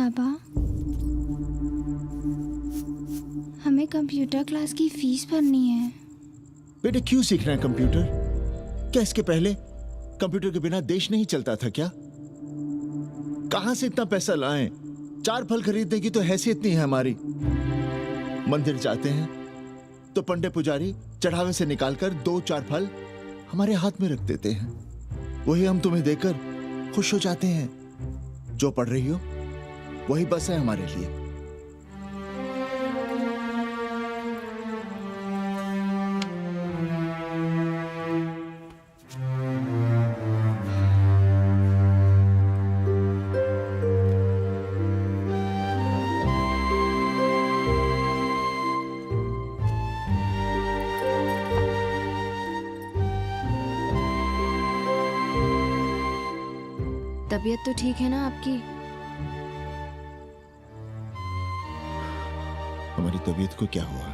पापा, हमें कंप्यूटर क्लास की फीस भरनी है। बेटे क्यों सीखना है कंप्यूटर? क्या इसके पहले कंप्यूटर के बिना देश नहीं चलता था क्या? कहां से इतना पैसा लाएं? 4 फल खरीदने की तो हैसियत नहीं है हमारी। मंदिर जाते हैं तो पंडे पुजारी चढ़ावे से निकालकर 2-4 फल हमारे हाथ में रख देते हैं। वही हम तुम्हें देकर खुश हो जाते हैं। जो पढ़ रही हो वही बस है हमारे लिए। तबीयत तो ठीक है ना आपकी? हमारी तबीयत को क्या हुआ?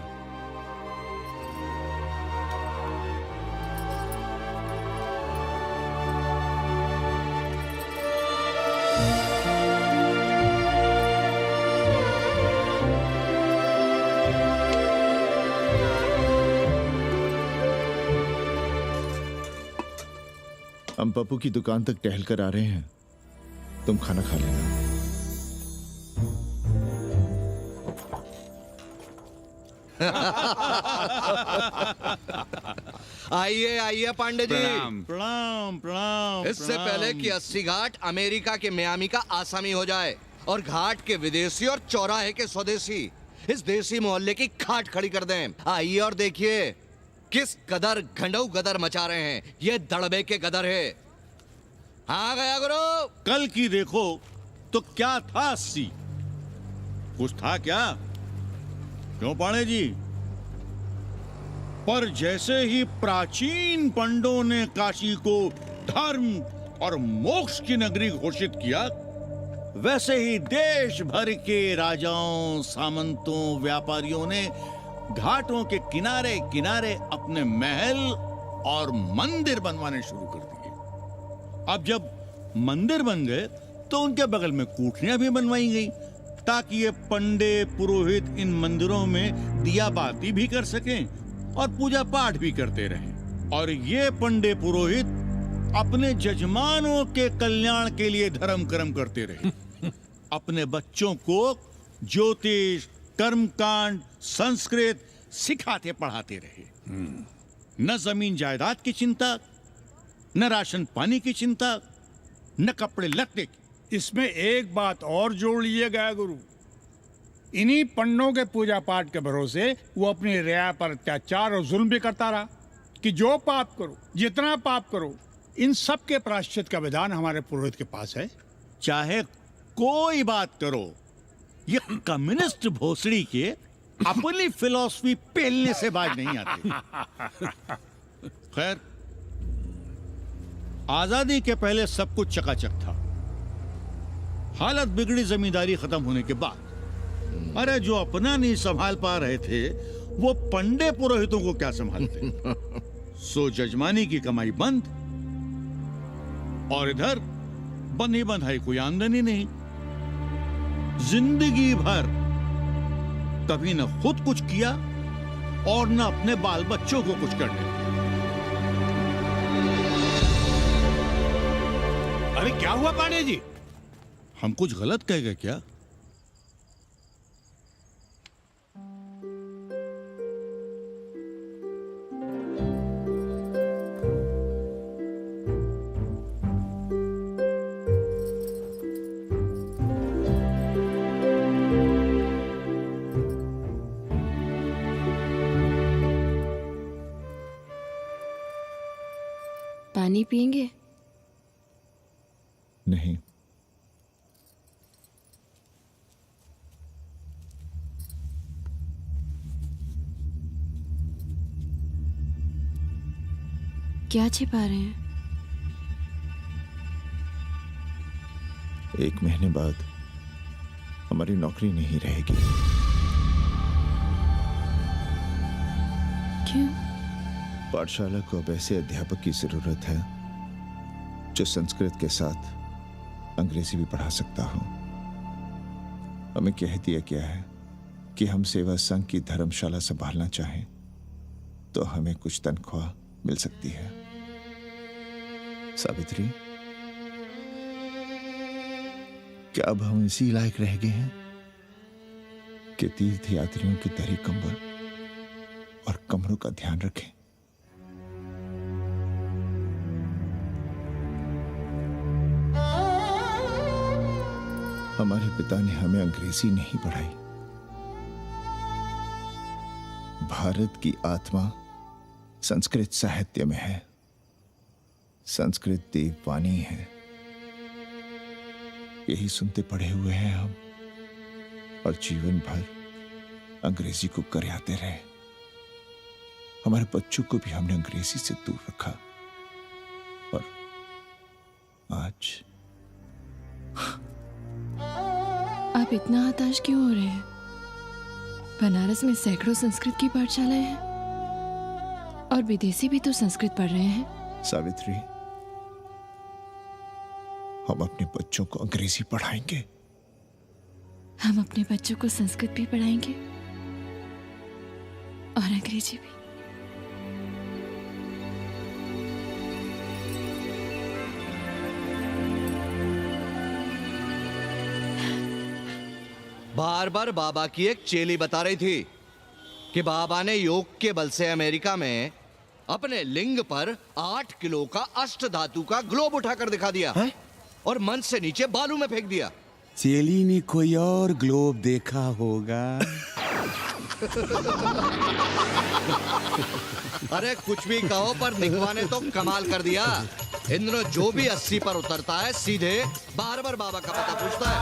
हम पप्पू की दुकान तक टहल कर आ रहे हैं, तुम खाना खा लेना। आइए आइए पांडे जी। प्रणाम प्रणाम प्रणाम। इससे पहले कि 80 घाट अमेरिका के मियामी का आसामी हो जाए और घाट के विदेशी और चौराहे के स्वदेशी इस देसी मोहल्ले की खाट खड़ी कर दें, आइए और देखिए किस कदर घंडऊ गदर मचा रहे हैं। ये दड़बे के गदर है। हाँ गया गुरु। कल की देखो तो क्या था 80? कुछ था क्या? क्यों पांडे जी? पर जैसे ही प्राचीन पंडों ने काशी को धर्म और मोक्ष की नगरी घोषित किया, वैसे ही देश भर के राजाओं, सामंतों, व्यापारियों ने घाटों के किनारे किनारे अपने महल और मंदिर बनवाने शुरू कर दिए। अब जब मंदिर बन गए तो उनके बगल में कोठरियां भी बनवाई गई ताकि ये पंडे पुरोहित इन मंदिरों में दिया बाती भी कर सकें और पूजा पाठ भी करते रहें। और ये पंडे पुरोहित अपने जजमानों के कल्याण के लिए धर्म कर्म करते रहे। अपने बच्चों को ज्योतिष, कर्मकांड, संस्कृत सिखाते पढ़ाते रहे। न जमीन जायदाद की चिंता, न राशन पानी की चिंता, न कपड़े लत्ते की। इसमें एक बात और जोड़ लिए गया गुरु, इन्हीं पंडों के पूजा पाठ के भरोसे वो अपनी रिया पर अत्याचार और जुल्म भी करता रहा कि जो पाप करो, जितना पाप करो, इन सब के प्रायश्चित का विधान हमारे पुरोहित के पास है। चाहे कोई बात करो, ये कम्युनिस्ट भोसड़ी के अपनी फिलॉसफी पेलने से बाज नहीं आती। खैर, आजादी के पहले सब कुछ चकाचक था। हालत बिगड़ी जमींदारी खत्म होने के बाद। अरे जो अपना नहीं संभाल पा रहे थे वो पंडे पुरोहितों को क्या संभालते। सो जजमानी की कमाई बंद और इधर बंधी बंधाई कोई आमदनी नहीं। जिंदगी भर कभी न खुद कुछ किया और न अपने बाल बच्चों को कुछ करने दिया। अरे क्या हुआ पांडे जी? हम कुछ गलत कह गए क्या? पानी पिएंगे? नहीं। क्या छिपा रहे हैं? 1 महीने बाद हमारी नौकरी नहीं रहेगी। क्यों? पाठशाला को अब ऐसे अध्यापक की जरूरत है जो संस्कृत के साथ अंग्रेजी भी पढ़ा सकता हो। हमें कह दिया गया है कि हम सेवा संघ की धर्मशाला संभालना चाहें तो हमें कुछ तनख्वाह मिल सकती है। सावित्री, क्या अब हम इसी लायक रह गए हैं कि तीर्थ यात्रियों की दरी कंबल और कमरों का ध्यान रखें? हमारे पिता ने हमें अंग्रेजी नहीं पढ़ाई। भारत की आत्मा संस्कृत साहित्य में है, संस्कृत देववाणी है। यही सुनते पढ़े हुए हैं हम, और जीवन भर अंग्रेजी को करियाते रहे। हमारे बच्चों को भी हमने अंग्रेजी से दूर रखा, और आज आप इतना हताश क्यों हो रहे हैं? बनारस में सैकड़ों संस्कृत की पाठशालाएं हैं और विदेशी भी तो संस्कृत पढ़ रहे हैं। सावित्री, हम अपने बच्चों को अंग्रेजी पढ़ाएंगे। हम अपने बच्चों को संस्कृत भी पढ़ाएंगे और अंग्रेजी भी। बार बार बाबा की एक चेली बता रही थी कि बाबा ने योग के बल से अमेरिका में अपने लिंग पर 8 किलो का अष्ट धातु का ग्लोब उठाकर दिखा दिया है? और मंच से नीचे बालू में फेंक दिया। चेली ने कोई और ग्लोब देखा होगा। अरे कुछ भी कहो, पर निकवा ने तो कमाल कर दिया। इंद्र जो भी 80 पर उतरता है सीधे बार बार बाबा का पता पूछता है।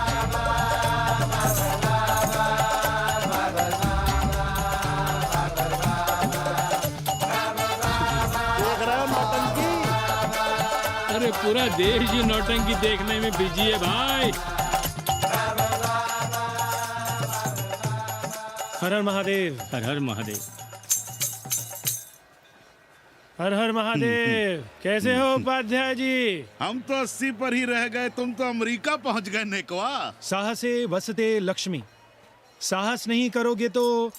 अरे पूरा देश ही नौटंकी देखने में बिजी है भाई। हर हर महादेव। हर हर महादेव। हर हर महादेव। कैसे हो उपाध्याय जी? हम तो 80 पर ही रह गए, तुम तो अमेरिका पहुंच गए नेकवा। साहसे वसते लक्ष्मी। साहस नहीं करोगे तो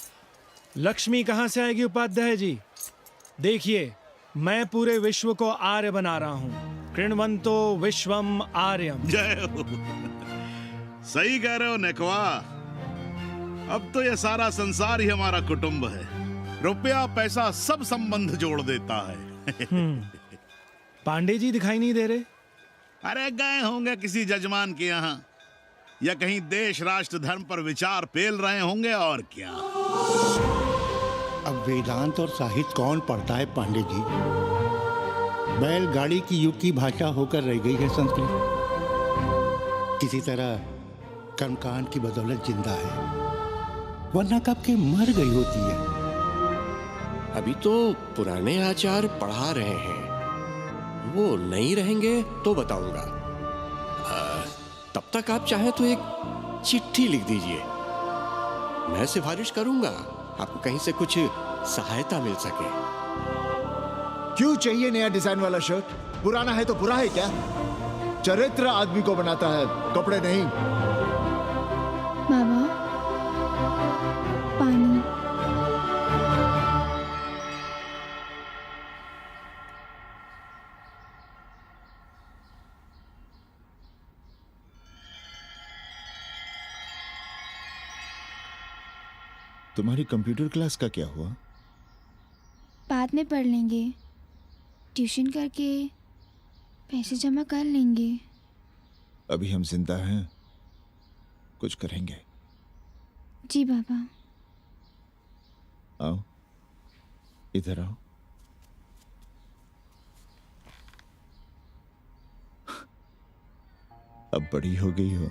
लक्ष्मी कहां से आएगी उपाध्याय जी? देखिए, मैं पूरे विश्व को आर्य बना रहा हूं। कृण्वन्तो विश्वम आर्यम। जय हो। सही कह रहे हो नेकवा। अब तो ये सारा संसार ही हमारा कुटुंब है। रुपया पैसा सब संबंध जोड़ देता है। पांडे जी दिखाई नहीं दे रहे? अरे गए होंगे किसी जजमान के यहाँ, या कहीं देश राष्ट्र धर्म पर विचार पेल रहे होंगे, और क्या। अब वेदांत और साहित्य कौन पढ़ता है पांडे जी? बैलगाड़ी की युग की भाषा होकर रह गई है संस्कृत। किसी तरह कर्मकांड की बदौलत जिंदा है, वरना कब के मर गई होती है। अभी तो पुराने आचार पढ़ा रहे हैं, वो नहीं रहेंगे तो बताऊंगा। तब तक आप चाहें तो एक चिट्ठी लिख दीजिए, मैं सिफारिश करूंगा, आपको कहीं से कुछ सहायता मिल सके। क्यों चाहिए नया डिजाइन वाला शर्ट? पुराना है तो बुरा है क्या? चरित्र आदमी को बनाता है, कपड़े नहीं। बाबा, पानी। तुम्हारी कंप्यूटर क्लास का क्या हुआ? बाद में पढ़ लेंगे, ट्यूशन करके पैसे जमा कर लेंगे। अभी हम जिंदा हैं, कुछ करेंगे। जी बाबा। आओ, इधर आओ। अब बड़ी हो गई हो,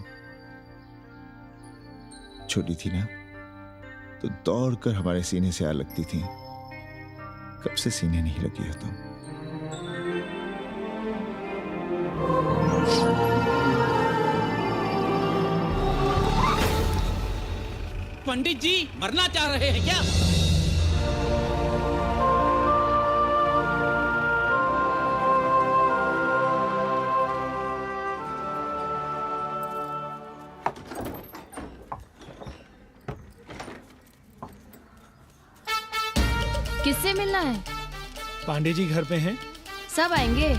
छोटी थी ना तो दौड़कर हमारे सीने से आ लगती थी। कब से सीने नहीं लगी हो तुम? पंडित जी मरना चाह रहे हैं क्या? किससे मिलना है? पांडे जी घर पे हैं। सब आएंगे।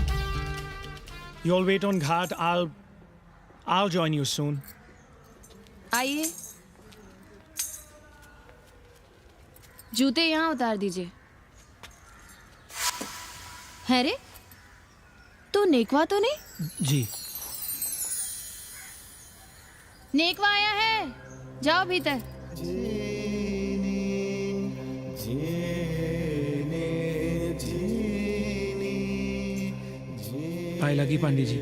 You all wait on Ghat. I'll join you soon. आइए। जूते यहाँ उतार दीजिए। है रे? तो नेकवा तो नहीं? जी। नेकवा आया है। जाओ भीतर। पाए लगी पांडे जी।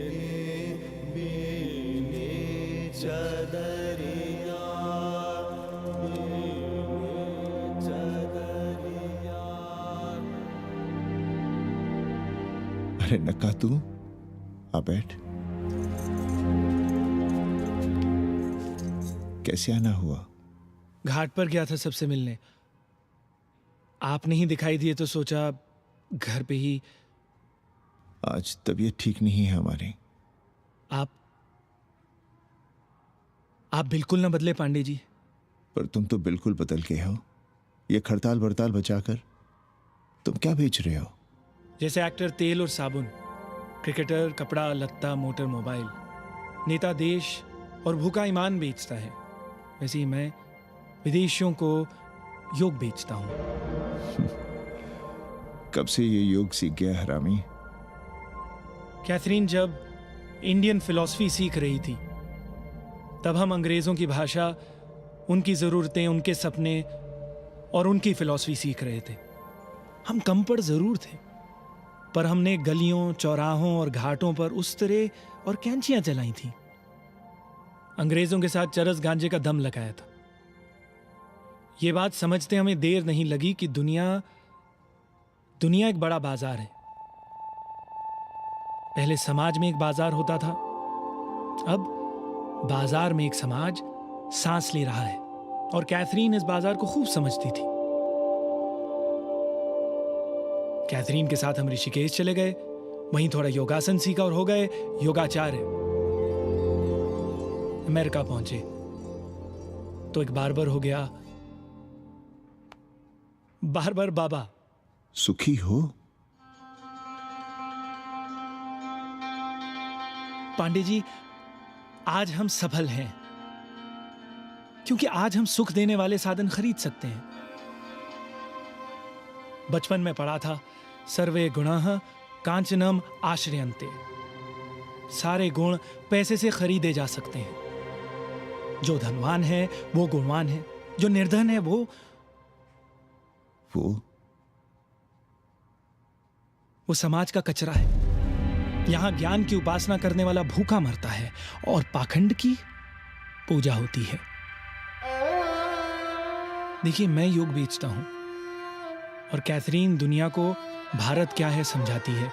अरे नक्का तू आ बैठ। कैसे आना हुआ? घाट पर गया था सबसे मिलने। आप नहीं दिखाई दिए तो सोचा घर पे ही। आज तबीयत ठीक नहीं है हमारी। आप बिल्कुल ना बदले पांडे जी। पर तुम तो बिल्कुल बदल गए हो। ये खड़ताल बड़ताल बचाकर तुम क्या बेच रहे हो? जैसे एक्टर तेल और साबुन, क्रिकेटर कपड़ा लत्ता मोटर मोबाइल, नेता देश और भूखा ईमान बेचता है, वैसे ही मैं विदेशियों को योग बेचता हूं। कब से ये योग सीख गया हरामी? कैथरीन जब इंडियन फिलॉसफी सीख रही थी तब हम अंग्रेजों की भाषा, उनकी जरूरतें, उनके सपने और उनकी फिलॉसफी सीख रहे थे। हम कम पढ़ जरूर थे, पर हमने गलियों, चौराहों और घाटों पर उस तरह और कैंचियां चलाई थी। अंग्रेजों के साथ चरस गांजे का दम लगाया था। ये बात समझते हमें देर नहीं लगी कि दुनिया एक बड़ा बाजार है। पहले समाज में एक बाजार होता था, अब बाजार में एक समाज सांस ले रहा है। और कैथरीन इस बाजार को खूब समझती थी। कैथरीन के साथ हम ऋषिकेश चले गए, वहीं थोड़ा योगासन सीखा और हो गए योगाचार्य। अमेरिका पहुंचे तो एक बार्बर हो गया, बार्बर बाबा। सुखी हो? पांडे जी, आज हम सफल हैं क्योंकि आज हम सुख देने वाले साधन खरीद सकते हैं। बचपन में पढ़ा था, सर्वे गुणाः कांचनम आश्रयन्ते। सारे गुण पैसे से खरीदे जा सकते हैं। जो धनवान है वो गुणवान है, जो निर्धन है वो समाज का कचरा है। यहां ज्ञान की उपासना करने वाला भूखा मरता है और पाखंड की पूजा होती है। देखिए, मैं योग बेचता हूं और कैथरीन दुनिया को भारत क्या है समझाती है।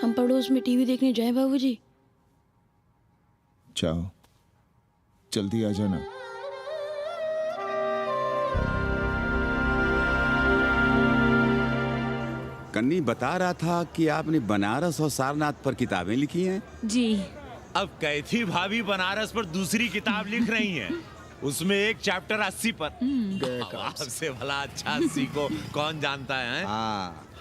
हम पड़ोस में टीवी देखने जाएं बाबूजी? जाओ, जल्दी आ जाना। कन्नी बता रहा था कि आपने बनारस और सारनाथ पर किताबें लिखी हैं। जी। अब कैथी भाभी बनारस पर दूसरी किताब लिख रही हैं। उसमें एक चैप्टर 80 पर। से भला अच्छा 80 को कौन जानता है?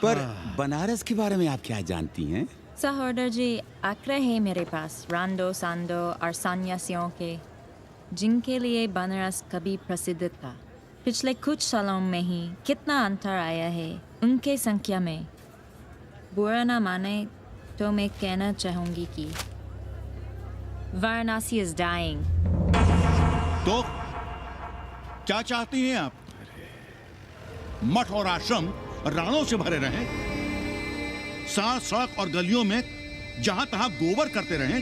पर बनारस के बारे में आप क्या जानती हैं? सहोदर जी, आंकड़े हैं मेरे पास रांडो सांडो और सन्यासियों के, जिनके लिए बनारस कभी प्रसिद्ध था। पिछले कुछ सालों में ही कितना अंतर आया है उनके संख्या में। बुरा ना माने तो मैं कहना चाहूंगी कि वाराणसी इज डाइंग। तो क्या चाहती हैं आप? मठ और आश्रम राणों से भरे रहें, सड़क और गलियों में जहां तहां गोबर करते रहें,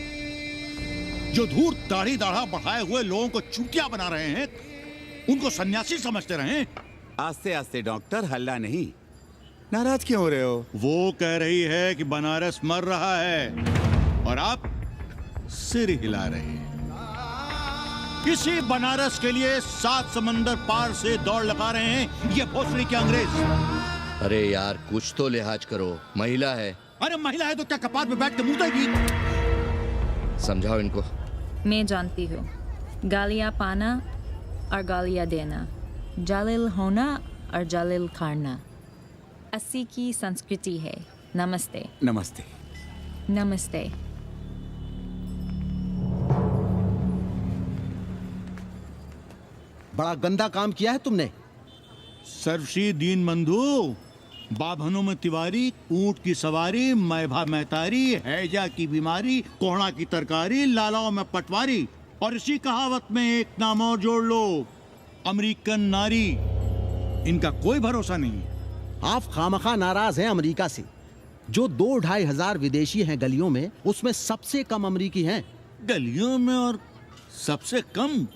जो धूर्त दाढ़ी दाढ़ा बढ़ाए हुए लोगों को चूतिया बना रहे हैं उनको सन्यासी समझते रहें। आस्ते आस्ते डॉक्टर, हल्ला नहीं। नाराज क्यों हो रहे हो? वो कह रही है कि बनारस मर रहा है और आप सिर हिला रहे हैं। इसी बनारस के लिए 7 समंदर पार से दौड़ लगा रहे हैं ये भोसड़ी के अंग्रेज। अरे यार, कुछ तो लिहाज करो, महिला है। अरे महिला है तो क्या कपाट पे बैठ के मुंह देगी? समझाओ इनको। मैं जानती हूँ, गालियाँ पाना और गालियाँ देना, जालिल होना और जलील खाना 80 की संस्कृति है। नमस्ते। नमस्ते। नमस्ते। बड़ा गंदा काम किया है तुमने। सर्वश्री दीन बंधु, बाभनों में तिवारी, ऊंट की सवारी, मैभा मैतारी, हैजा की बीमारी, कोहड़ा की तरकारी, लालाओं में पटवारी, और इसी कहावत में एक नाम और जोड़ लो, अमेरिकन नारी। इनका कोई भरोसा नहीं। आप खामखा नाराज हैं अमेरिका से। जो 2-2.5 हजार विदेशी हैं गलियों में, उसमें सबसे कम अमेरिकी हैं। गलियों में और सबसे कम?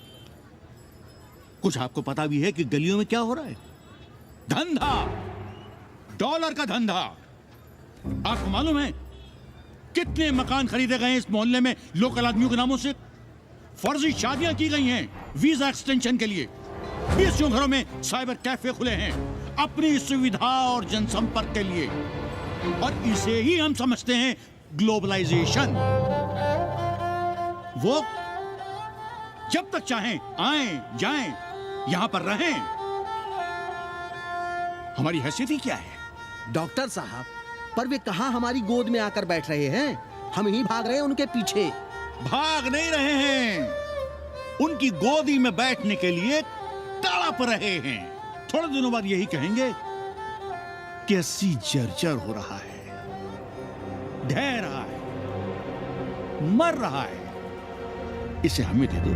कुछ आपको पता भी है कि गलियों में क्या हो रहा है? धंधा, डॉलर का धंधा। आपको मालूम है कितने मकान खरीदे गए इस मोहल्ले में लोकल आदमियों के नामों से? फर्जी शादियां की गई हैं वीजा एक्सटेंशन के लिए। 20 घरों में साइबर कैफे खुले हैं अपनी सुविधा और जनसंपर्क के लिए, और इसे ही हम समझते हैं ग्लोबलाइजेशन। वो जब तक चाहें आए जाएं, यहां पर रहें। हमारी हैसियत ही क्या है? डॉक्टर साहब, पर वे कहां हमारी गोद में आकर बैठ रहे हैं? हम ही भाग रहे हैं उनके पीछे। भाग नहीं रहे हैं, उनकी गोदी में बैठने के लिए तड़प रहे हैं। थोड़े दिनों बाद यही कहेंगे कि अस्सी जर्जर हो रहा है, ढह रहा है, मर रहा है, इसे हमें दे दो,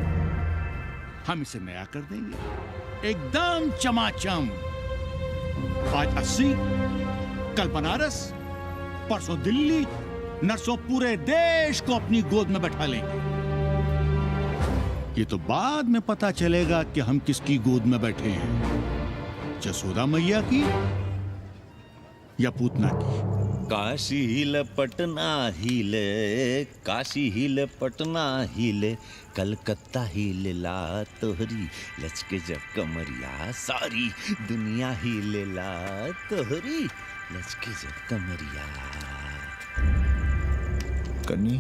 हम इसे नया कर देंगे एकदम चमाचम। आज 80, कल बनारस, परसों दिल्ली, नरसों पूरे देश को अपनी गोद में बैठा लेंगे। ये तो बाद में पता चलेगा कि हम किसकी गोद में बैठे हैं, जसोदा मैया की या पूतना की। काशी हिले पटना हिले, काशी हिले पटना हिले, कलकत्ता हिले ला तोहरी, लचके जब कमरिया, सारी दुनिया हिले ला तोहरी, लचके जब कमरिया। कन्नी,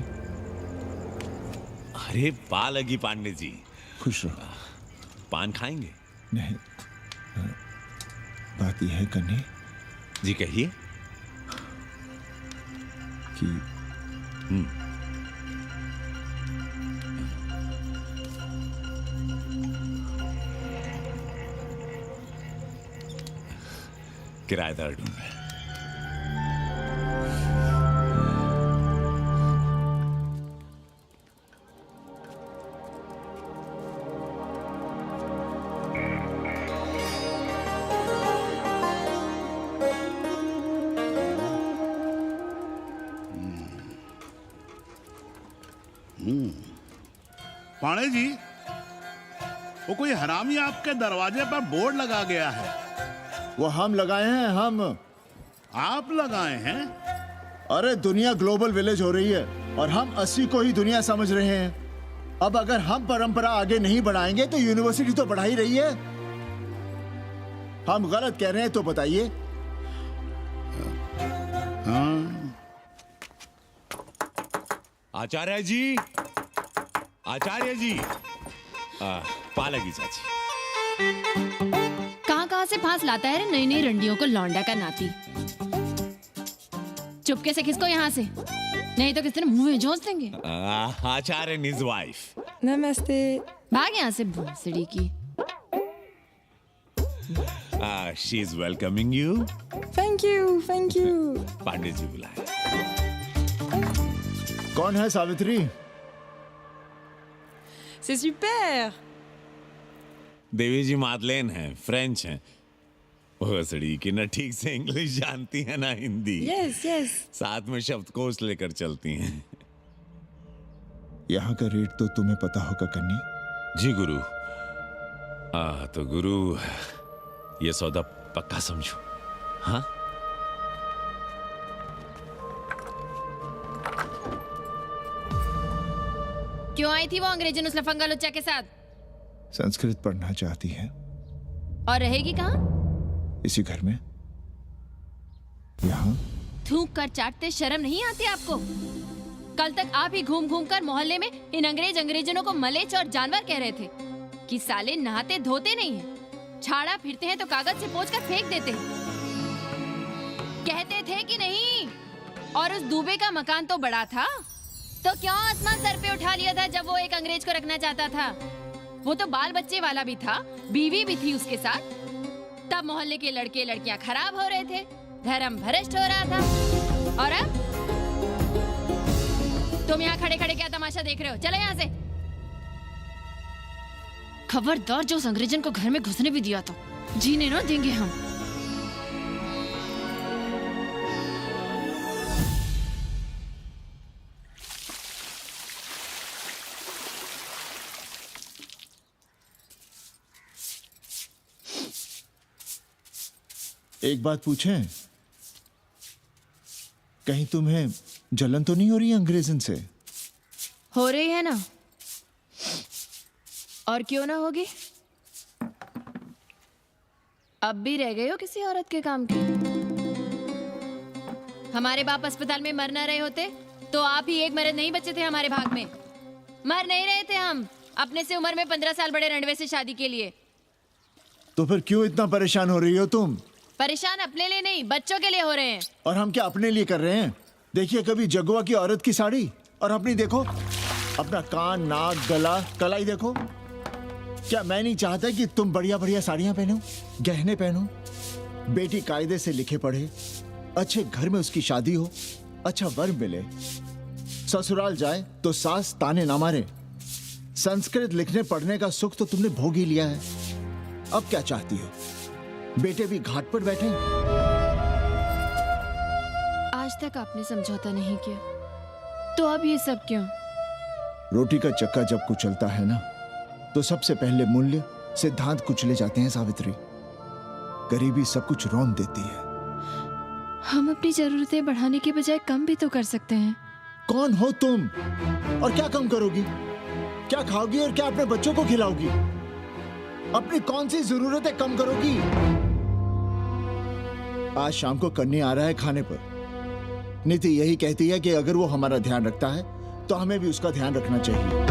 अरे पा लगी पांडे जी। खुश रहो। पान खाएंगे? नहीं, बात यह है कन्नी जी, कहिए। कि किराएदार ढूंढे। पाणे जी, वो कोई हरामी आपके दरवाजे पर बोर्ड लगा गया है। वो हम लगाए हैं। हम? आप लगाए हैं? अरे दुनिया ग्लोबल विलेज हो रही है और हम 80 को ही दुनिया समझ रहे हैं। अब अगर हम परंपरा आगे नहीं बढ़ाएंगे तो यूनिवर्सिटी तो बढ़ा ही रही है। हम गलत कह रहे हैं तो बताइए। हाँ। आचार्य जी, आचार्य जी, पालगी चाची। कहाँ से फांस लाता है रे नई नई रंडियों को, लौंडा का नाती। चुपके से खिसको यहाँ से, नहीं तो किसी ने मुंह में जोश देंगे। आचार्य and his wife। नमस्ते। भाग यहाँ से भूसड़ी की। She is welcoming you। Thank you, thank you। Pandey ji बुलाए। कौन है सावित्री? C'est super। देवी जी मादलेन हैं, फ्रेंच हैं। भोसड़ी की ना ठीक से इंग्लिश जानती है ना हिंदी। Yes, yes। साथ में शब्दकोश लेकर चलती हैं। यहाँ का रेट तो तुम्हें पता होगा कन्नी। जी गुरु। तो गुरु, ये सौदा पक्का समझो। हाँ, क्यों आई थी वो अंग्रेजन उस लफंगा लुच्चा के साथ? संस्कृत पढ़ना चाहती है। और रहेगी कहाँ? इसी घर में, यहाँ। थूक कर चाटते शर्म नहीं आती आपको? कल तक आप ही घूम घूम कर मोहल्ले में इन अंग्रेजनों को मलेच और जानवर कह रहे थे कि साले नहाते धोते नहीं है। छाड़ा फिरते हैं तो कागज से पोंछ कर फेंक देते। कहते थे कि नहीं। और उस दूबे का मकान तो बड़ा था, तो क्यों आसमान सर पे उठा लिया था जब वो एक अंग्रेज को रखना चाहता था? वो तो बाल बच्चे वाला भी था, बीवी भी थी उसके साथ। तब मोहल्ले के लड़के लड़कियां खराब हो रहे थे, धर्म भ्रष्ट हो रहा था। और अब तुम यहाँ खड़े खड़े क्या तमाशा देख रहे हो? चलो यहाँ से। खबरदार, जो उस अंग्रेजन को घर में घुसने भी दिया तो जीने ना देंगे हम। एक बात पूछें, कहीं तुम्हें जलन तो नहीं हो रही अंग्रेजन से? हो रही है ना, और क्यों ना होगी? अब भी रह गए हो किसी औरत के काम की? हमारे बाप अस्पताल में मर ना रहे होते तो आप ही एक मर्द नहीं बचे थे हमारे भाग में। मर नहीं रहे थे हम अपने से उम्र में 15 साल बड़े रणवे से शादी के लिए। तो फिर क्यों इतना परेशान हो रही हो तुम? परेशान अपने लिए नहीं, बच्चों के लिए हो रहे हैं। और हम क्या अपने लिए कर रहे हैं? देखिए कभी जगुआ की औरत की साड़ी और अपनी देखो, अपना कान, नाक, गला, कलाई देखो। क्या मैं नहीं चाहता कि तुम बढ़िया बढ़िया साड़ियां पहनो, गहने पहनो, बेटी कायदे से लिखे पढ़े, अच्छे घर में उसकी शादी हो, अच्छा वर मिले, ससुराल जाए तो सास ताने ना मारे। संस्कृत लिखने पढ़ने का सुख तो तुमने भोग ही लिया है, अब क्या चाहती हो? बेटे भी घाट पर बैठे। आज तक आपने समझौता नहीं किया, तो अब ये सब क्यों? रोटी का चक्का जब कुचलता है ना, तो सबसे पहले मूल्य सिद्धांत कुचले जाते हैं सावित्री। गरीबी सब कुछ रौंद देती है। हम अपनी जरूरतें बढ़ाने के बजाय कम भी तो कर सकते हैं। कौन हो तुम और क्या कम करोगी? क्या खाओगी और क्या अपने बच्चों को खिलाओगी? अपनी कौन सी जरूरतें कम करोगी? आज शाम को कन्नी आ रहा है खाने पर। नीति यही कहती है कि अगर वो हमारा ध्यान रखता है तो हमें भी उसका ध्यान रखना चाहिए।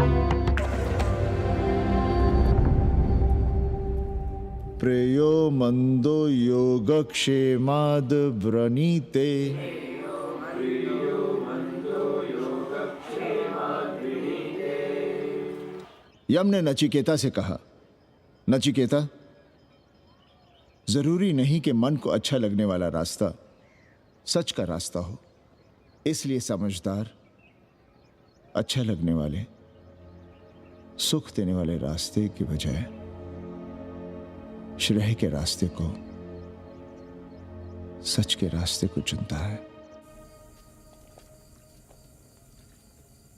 प्रेयो मंदो योगक्षेमाद व्रणीते। यम ने नचिकेता से कहा, नचिकेता, जरूरी नहीं कि मन को अच्छा लगने वाला रास्ता सच का रास्ता हो। इसलिए समझदार, अच्छा लगने वाले, सुख देने वाले रास्ते की बजाय श्रेय के रास्ते को, सच के रास्ते को चुनता है।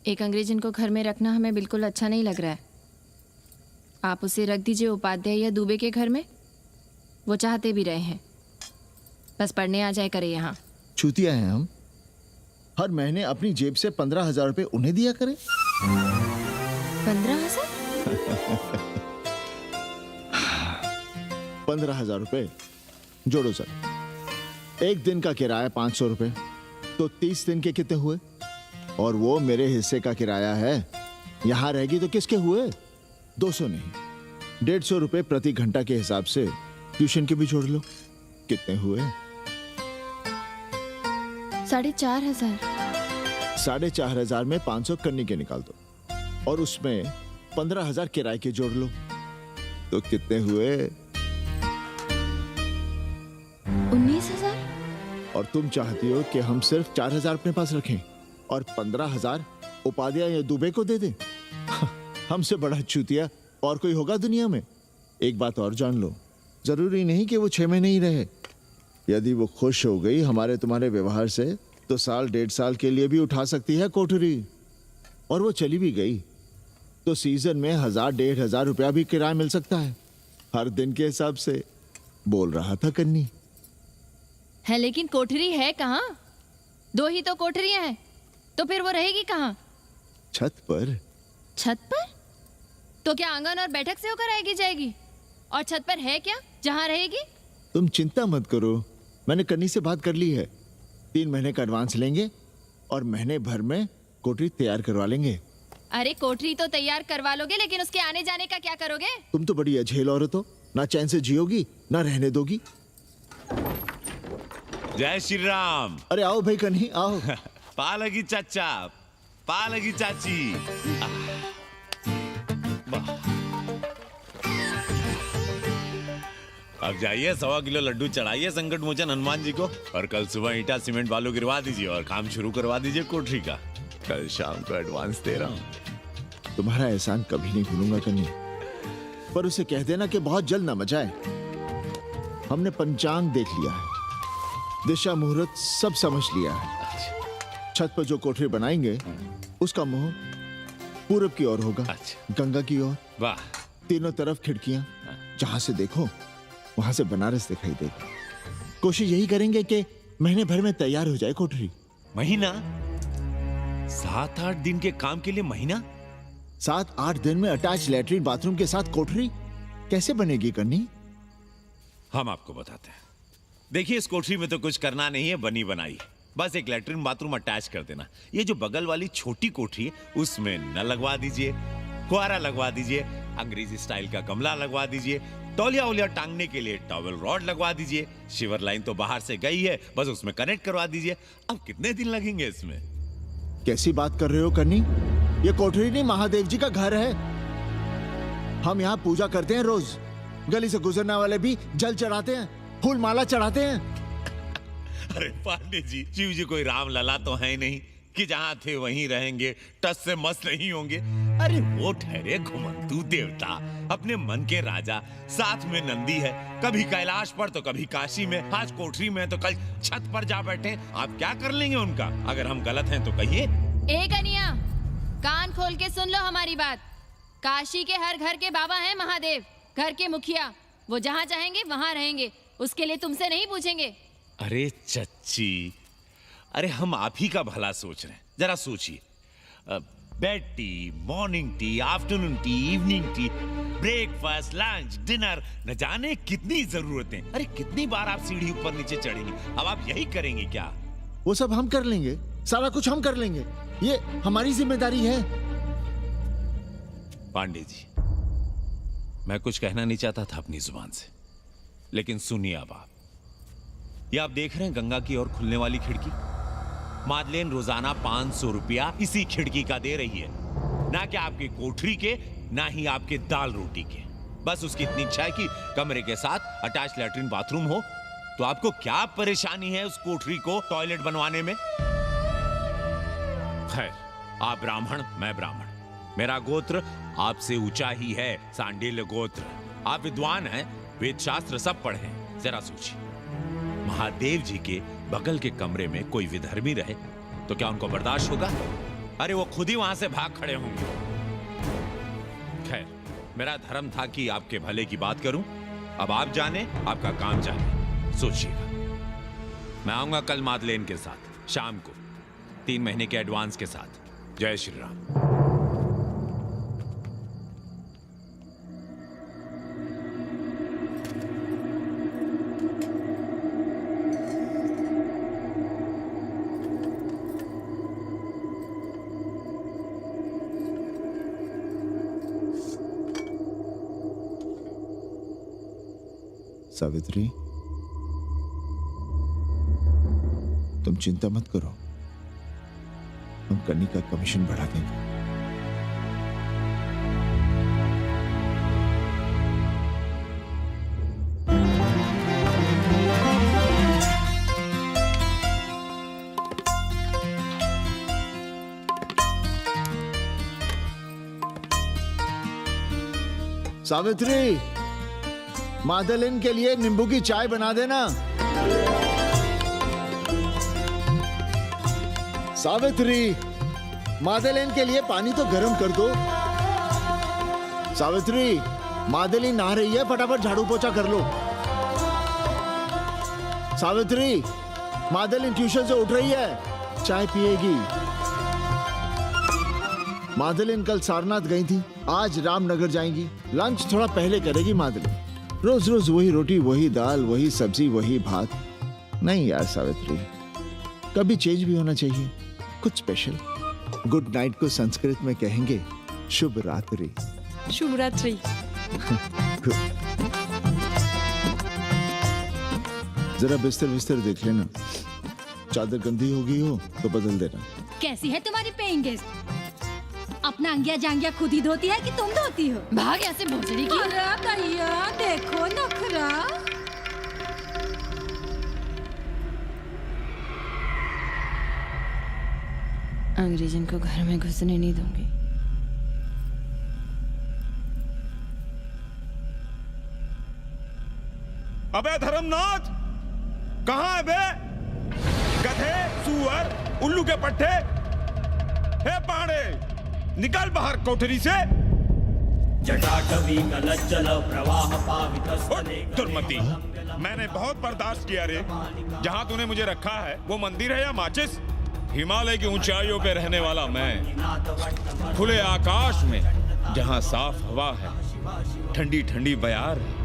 एक अंग्रेजन को घर में रखना हमें बिल्कुल अच्छा नहीं लग रहा है। आप उसे रख दीजिए उपाध्याय या दुबे के घर में, वो चाहते भी रहे हैं। बस पढ़ने आ जाए करे यहाँ। चूतिया हैं हम, हर महीने अपनी जेब से 15,000 रुपए उन्हें दिया करें। 15,000? 15,000 रुपए जोड़ो सर। एक दिन का किराया 500 रुपए, तो 30 दिन के कितने हुए? और वो मेरे हिस्से का किराया है। यहां रहेगी तो किसके हुए? 200 नहीं, 150 रुपए प्रति घंटा के हिसाब से ट्यूशन के भी जोड़ लो। कितने हुए? 4,500। 4,500 में 500 कन्नी के निकाल दो और उसमें 15,000 किराए के जोड़ लो, तो कितने हुए? 19,000। और तुम चाहती हो कि हम सिर्फ 4,000 अपने पास रखें और 15,000 उपाध्याय या दुबे को दे दें? हमसे बड़ा चूतिया और कोई होगा दुनिया में? एक बात और जान लो, जरूरी नहीं कि वो 6 महीने ही रहे। यदि वो खुश हो गई हमारे तुम्हारे व्यवहार से, तो 1.5 साल के लिए भी उठा सकती है कोठरी। और वो चली भी गई तो सीजन में 1,000-1,500 रुपया भी किराया मिल सकता है, हर दिन के हिसाब से। बोल रहा था कन्नी। है लेकिन कोठरी है कहाँ? 2 ही तो कोठरियां हैं, तो फिर वो रहेगी कहाँ? छत पर। छत पर? तो क्या आंगन और बैठक से होकर आएगी जाएगी? और छत पर है क्या जहाँ रहेगी? तुम चिंता मत करो, मैंने कन्नी से बात कर ली है। 3 महीने का एडवांस लेंगे और महीने भर में कोठरी तैयार करवा लेंगे। अरे कोठरी तो तैयार करवा लोगे, लेकिन उसके आने जाने का क्या करोगे? तुम तो बड़ी अझेल औरत हो, ना चैन से जियोगी ना रहने दोगी। जय श्री राम। अरे आओ भाई कन्ही आओ। पालगी चाचा, पालगी चाची। अब जाइए 1.25 किलो लड्डू चढ़ाइए संकट मोचन हनुमान जी को, और कल सुबह ईटा सीमेंट बालू गिरवा दीजिए और काम शुरू करवा दीजिए कोठरी का। कल शाम को एडवांस दे रहा हूँ। तुम्हारा एहसान कभी नहीं भूलूंगा कन्ही, पर उसे कह देना कि बहुत जल्द ना मचाए। हमने पंचांग देख लिया है, दिशा मुहूर्त सब समझ लिया है। छत पर जो कोठरी बनाएंगे उसका मुंह पूरब की ओर होगा, गंगा की ओर। वाह। तीनों तरफ खिड़कियां, जहां से देखो वहां से बनारस दिखाई देगा। कोशिश यही करेंगे कि महीने भर में तैयार हो जाए कोठरी। महीना? 7-8 दिन के काम के लिए महीना? 7-8 दिन में अटैच लैट्रिन बाथरूम के साथ कोठरी कैसे बनेगी कन्नी? हम आपको बताते हैं। देखिए, इस कोठरी में तो कुछ करना नहीं है, बनी बनाई। बस एक लैट्रिन बाथरूम अटैच कर देना। ये जो बगल वाली छोटी कोठरी है उसमें नल लगवा दीजिए, फुहारा लगवा दीजिए, अंग्रेजी स्टाइल का गमला लगवा दीजिए, तौलिया उलिया टांगने के लिए टॉवेल रॉड लगवा दीजिए। शिवर लाइन तो बाहर से गई है, बस उसमें कनेक्ट करवा दीजिए। अब कितने दिन लगेंगे इसमें? कैसी बात कर रहे हो कन्नी? ये कोठरी नहीं, महादेव जी का घर है। हम यहाँ पूजा करते हैं रोज। गली से गुजरने वाले भी जल चढ़ाते हैं, फूल माला चढ़ाते हैं। अरे पांडे जी, शिव जी कोई राम लला तो है नहीं कि जहां थे वहीं रहेंगे, टस से मस नहीं होंगे। अरे वो ठहरे घुमंतू देवता, अपने मन के राजा, साथ में नंदी है। कभी कैलाश पर तो कभी काशी में, आज कोठरी में तो कल छत पर जा बैठे। आप क्या कर लेंगे उनका? अगर हम गलत हैं तो कहिए। ए कन्या, कान खोल के सुन लो हमारी बात। काशी के हर घर के बाबा हैं महादेव, घर के मुखिया। वो जहाँ चाहेंगे वहाँ रहेंगे, उसके लिए तुमसे नहीं पूछेंगे। अरे चच्ची, अरे हम आप ही का भला सोच रहे हैं। जरा सोचिए, bed tea, morning tea, afternoon T, evening tea, breakfast, lunch, dinner, न जाने कितनी जरूरतें। अरे कितनी बार आप सीढ़ी ऊपर नीचे चढ़ेंगे। अब आप यही करेंगे क्या? वो सब हम कर लेंगे, सारा कुछ हम कर लेंगे, ये हमारी जिम्मेदारी है। पांडे जी, मैं कुछ कहना नहीं चाहता था अपनी जुबान से, लेकिन सुनिए अब आप। ये आप देख रहे हैं गंगा की ओर खुलने वाली खिड़की? मादलेन रोजाना 500 रुपया इसी खिड़की का दे रही है, ना कि आपकी कोठरी के, ना ही आपके दाल रोटी के। बस उसकी इतनी इच्छा है कि कमरे के साथ अटैच लैट्रिन बाथरूम हो। तो आपको क्या परेशानी है उस कोठरी को टॉयलेट बनवाने में? खैर, आप ब्राह्मण, मैं ब्राह्मण, मेरा गोत्र आपसे ऊंचा ही है, सांडिल्य गोत्र। आप विद्वान हैं, वेद शास्त्र सब पढ़े हैं। जरा सोचिए, महादेव जी के बगल के कमरे में कोई विधर्मी रहे तो क्या उनको बर्दाश्त होगा? अरे वो खुद ही वहां से भाग खड़े होंगे। खैर, मेरा धर्म था कि आपके भले की बात करूं। अब आप जाने, आपका काम जाने। सोचिएगा। मैं आऊंगा कल मादलेन के साथ शाम को, 3 महीने के एडवांस के साथ। जय श्री राम। सावित्री, तुम चिंता मत करो, हम कन्नी का कमीशन बढ़ा देंगे। सावित्री, मादलिन के लिए नींबू की चाय बना देना। सावित्री, मादलिन के लिए पानी तो गर्म कर दो। सावित्री, मादलिन नहा रही है, फटाफट झाड़ू पोछा कर लो। सावित्री, मादलिन ट्यूशन से उठ रही है, चाय पिएगी। मादलिन कल सारनाथ गई थी, आज रामनगर जाएंगी। लंच थोड़ा पहले करेगी मादलिन। रोज रोज वही रोटी, वही दाल, वही सब्जी, वही भात। नहीं यार सावित्री, कभी चेंज भी होना चाहिए, कुछ स्पेशल। गुड नाइट को संस्कृत में कहेंगे शुभ रात्रि। शुभ रात्रि। जरा बिस्तर बिस्तर देख लेना, चादर गंदी हो गई हो तो बदल देना। कैसी है तुम्हारी पेइंग गेस्ट? अपना अंगिया जांगिया खुद ही धोती है कि तुम धोती हो? भाग ऐसे भोसड़ी की। अरे भैया देखो नखरा। अंग्रेजन को घर में घुसने नहीं दूंगी। अबे धर्मनाथ, कहाँ है बे? गधे, सुअर, उल्लू के पट्टे। हे पाड़े, निकल बाहर कोठरी से। जटाटवी कलज्जल प्रवाह पावित दुर्मति, मैंने बहुत बर्दाश्त किया रे। जहाँ तूने मुझे रखा है वो मंदिर है या माचिस? हिमालय की ऊंचाइयों पे रहने वाला मैं, खुले आकाश में जहाँ साफ हवा है, ठंडी ठंडी बयार है,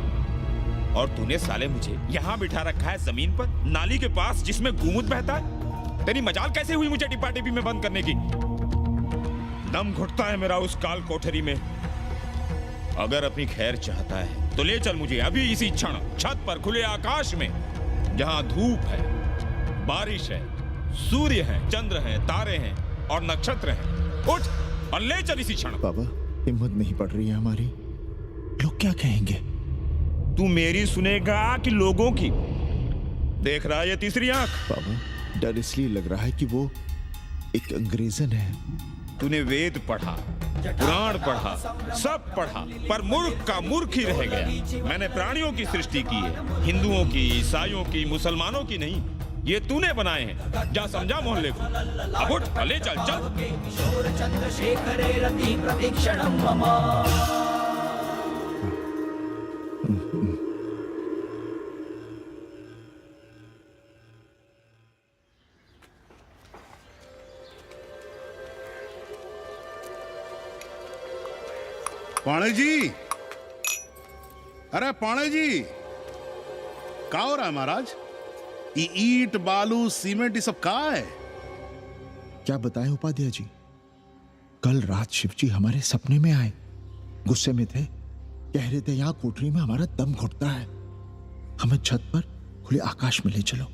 और तूने साले मुझे यहाँ बिठा रखा है जमीन पर, नाली के पास जिसमें गूमुत बहता है। तेरी मजाल कैसे हुई मुझे टिपा टिपी में बंद करने की? दम घुटता है मेरा उस काल कोठरी में। अगर अपनी खैर चाहता है तो ले चल मुझे अभी इसी क्षण छत पर खुले आकाश में, जहाँ धूप है, बारिश है, सूर्य है, चंद्र है, तारे हैं और नक्षत्र हैं। उठ और ले चल इसी क्षण। बाबा, हिम्मत नहीं पड़ रही है हमारी। लोग क्या कहेंगे? तू मेरी सुनेगा कि लोगों की? देख रहा है ये तीसरी आंख? बाबा, डर इसलिए लग रहा है कि वो एक अंग्रेजन है। तूने वेद पढ़ा, पुराण पढ़ा, सब पढ़ा, पर मूर्ख का मूर्ख ही रह गया। मैंने प्राणियों की सृष्टि की है, हिंदुओं की, ईसाइयों की, मुसलमानों की नहीं। ये तूने बनाए हैं। जा समझा मोहल्ले को। अब उठ, ले चल चल। पाणे जी, अरे पाणे जी, क्या हो रहा है महाराज? ये ईंट, बालू, सीमेंट, ये सब कहाँ है? क्या बताएं उपाध्याय जी, कल रात शिवजी हमारे सपने में आए। गुस्से में थे, कह रहे थे यहाँ कोठरी में हमारा दम घुटता है, हमें छत पर खुले आकाश में ले चलो,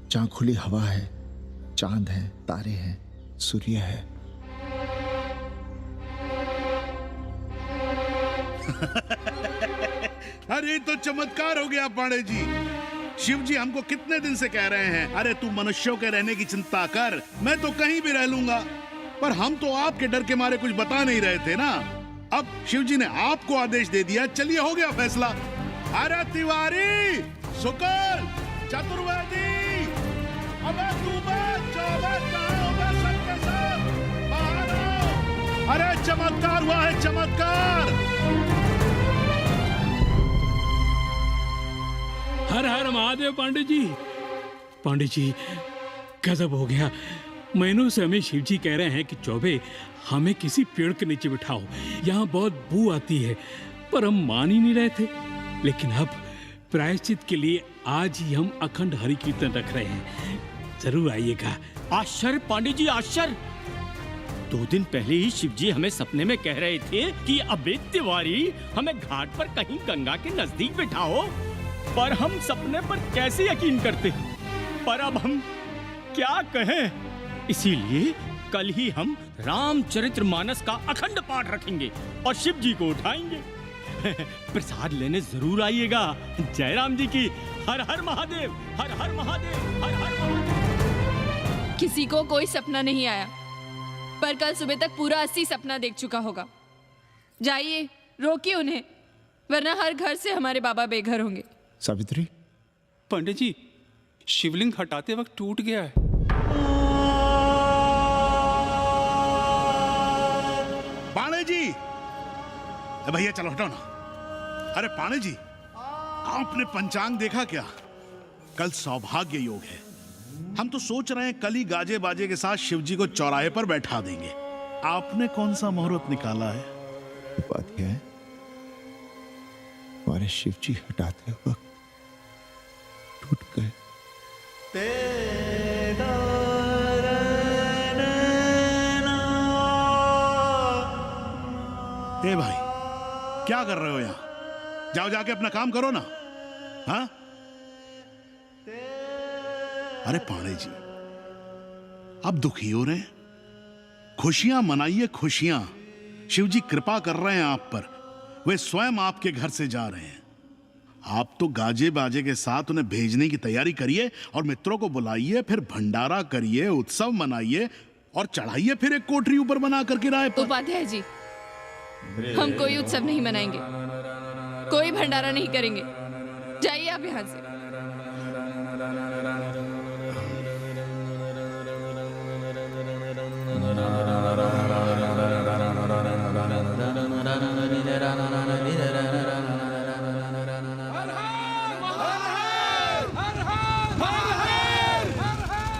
जहां खुली हवा है, चांद है, तारे हैं, सूर्य है। अरे तो चमत्कार हो गया पाणे जी। शिव जी हमको कितने दिन से कह रहे हैं, अरे तू मनुष्यों के रहने की चिंता कर, मैं तो कहीं भी रह लूंगा। पर हम तो आपके डर के मारे कुछ बता नहीं रहे थे ना। अब शिव जी ने आपको आदेश दे दिया, चलिए हो गया फैसला। अरे तिवारी, शुक्ल, चतुर्वेदी, अबे तू बच, सबके सब बाहर आओ। अरे चमत्कार हुआ है, चमत्कार। हर हर महादेव पांडे जी। पांडे जी, गजब हो गया। महीनों से हमें शिव जी कह रहे हैं कि चौबे हमें किसी पेड़ के नीचे बिठाओ, यहाँ बहुत बू आती है, पर हम मान ही नहीं रहे थे। लेकिन अब प्रायश्चित के लिए आज ही हम अखंड हरि कीर्तन रख रहे हैं, जरूर आइएगा। आश्चर्य पांडे जी, आश्चर्य। 2 दिन पहले ही शिव जी हमें सपने में कह रहे थे कि अबे तिवारी, हमें घाट पर कहीं गंगा के नजदीक बिठाओ, पर हम सपने पर कैसे यकीन करते? पर अब हम क्या कहें? इसीलिए कल ही हम रामचरितमानस का अखंड पाठ रखेंगे और शिव जी को उठाएंगे। प्रसाद लेने जरूर आइएगा। जय राम जी की। हर हर महादेव, हर हर महादेव, हर हर महादेव। किसी को कोई सपना नहीं आया, पर कल सुबह तक पूरा 80 सपना देख चुका होगा। जाइए, रोकिए उन्हें, वरना हर घर से हमारे बाबा बेघर होंगे। सावित्री, पंडित जी, शिवलिंग हटाते वक्त टूट गया है। पाणे जी, भैया चलो हटाओ ना। अरे पाणे जी, आपने पंचांग देखा क्या? कल सौभाग्य योग है। हम तो सोच रहे हैं कल ही गाजे बाजे के साथ शिवजी को चौराहे पर बैठा देंगे। आपने कौन सा मुहूर्त निकाला है? उपाध्याय, हमारे शिवजी हटाते वक्त टूट गए। अरे भाई, क्या कर रहे हो यहाँ? जाओ जाके अपना काम करो ना। हाँ? अरे पांडे जी, अब दुखी हो रहे हैं? खुशियां मनाइए, खुशियां। शिव जी कृपा कर रहे हैं आप पर। वे स्वयं आपके घर से जा रहे हैं। आप तो गाजे बाजे के साथ उन्हें भेजने की तैयारी करिए और मित्रों को बुलाइए, फिर भंडारा करिए, उत्सव मनाइए और चढ़ाइए फिर एक कोठरी ऊपर बना कर किराए पर। उपाध्याय जी, हम कोई उत्सव नहीं मनाएंगे, कोई भंडारा नहीं करेंगे। जाइए आप यहाँ से।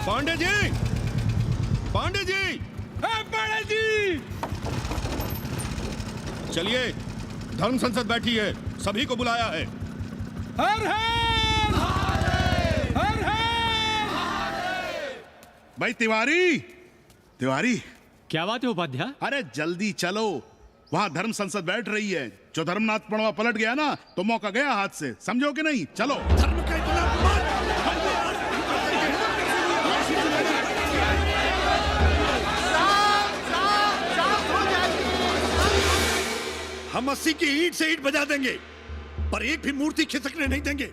पांडे जी, पांडे जी, पांडे जी, चलिए, धर्म संसद बैठी है, सभी को बुलाया है। हर हर हर हर। भाई तिवारी, तिवारी, क्या बात है उपाध्याय? अरे जल्दी चलो, वहां धर्म संसद बैठ रही है। जो धर्मनाथ पड़वा पलट गया ना तो मौका गया हाथ से, समझो कि नहीं? चलो। धर्म का इतना हम 80 की ईंट से ईंट बजा देंगे, पर एक भी मूर्ति खिसकने नहीं देंगे।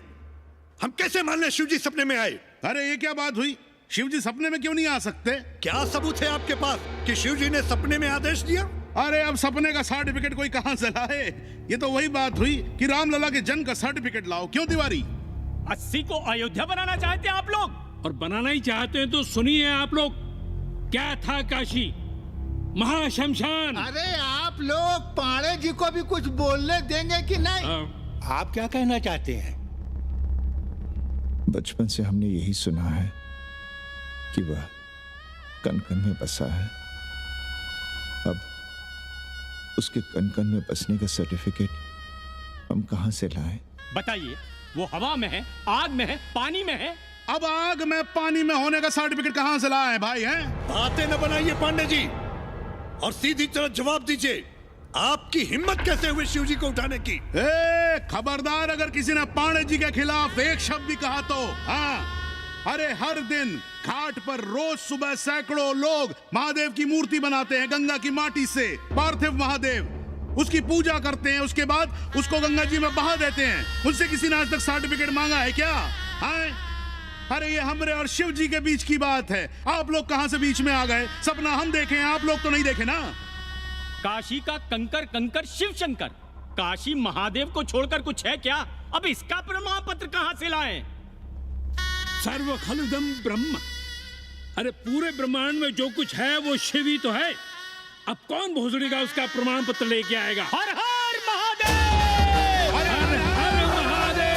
हम कैसे मान लें शिव जी सपने में आए? अरे ये क्या बात हुई? शिव जी सपने में क्यों नहीं आ सकते? क्या सबूत है आपके पास कि शिव जी ने सपने में आदेश दिया? अरे अब सपने का सर्टिफिकेट कोई कहां से लाए? ये तो वही बात हुई कि रामलला के जन्म का सर्टिफिकेट लाओ। क्यों तिवारी? 80 को अयोध्या बनाना चाहते हैं आप लोग? और बनाना ही चाहते हैं तो सुनिए आप लोग, क्या था काशी महाशमशान। अरे आप लोग पांडे जी को भी कुछ बोलने देंगे कि नहीं? आप क्या कहना चाहते हैं? बचपन से हमने यही सुना है कि वह कन कन में बसा है। अब उसके कन कन में बसने का सर्टिफिकेट हम कहां से लाएं? बताइए, वो हवा में है, आग में है, पानी में है? अब आग में पानी में होने का सर्टिफिकेट कहां से लाए भाई? हैं? बातें न बनाइए पांडे जी, और सीधी तरह जवाब दीजिए, आपकी हिम्मत कैसे हुई शिव जी को उठाने की? खबरदार, अगर किसी ने पांडे जी के खिलाफ एक शब्द भी कहा तो। हाँ, अरे हर दिन घाट पर रोज सुबह सैकड़ों लोग महादेव की मूर्ति बनाते हैं गंगा की माटी से। पार्थिव महादेव, उसकी पूजा करते हैं, उसके बाद उसको गंगा जी में बहा देते हैं। उनसे किसी ने आज तक सर्टिफिकेट मांगा है क्या? हाँ? अरे ये हमरे और शिव जी के बीच की बात है। आप लोग कहां से बीच में आ गए? सपना हम देखे हैं, आप लोग तो नहीं देखे ना। काशी का कंकर कंकर शिव शंकर, काशी महादेव को छोड़कर कुछ है क्या? अब इसका प्रमाण पत्र कहां से लाएं? सर्व खलुदम ब्रह्म। अरे पूरे ब्रह्मांड में जो कुछ है वो शिव ही तो है। अब कौन भोसड़ी का उसका प्रमाण पत्र लेके आएगा? हर हर महादेव, हर हर महादेव,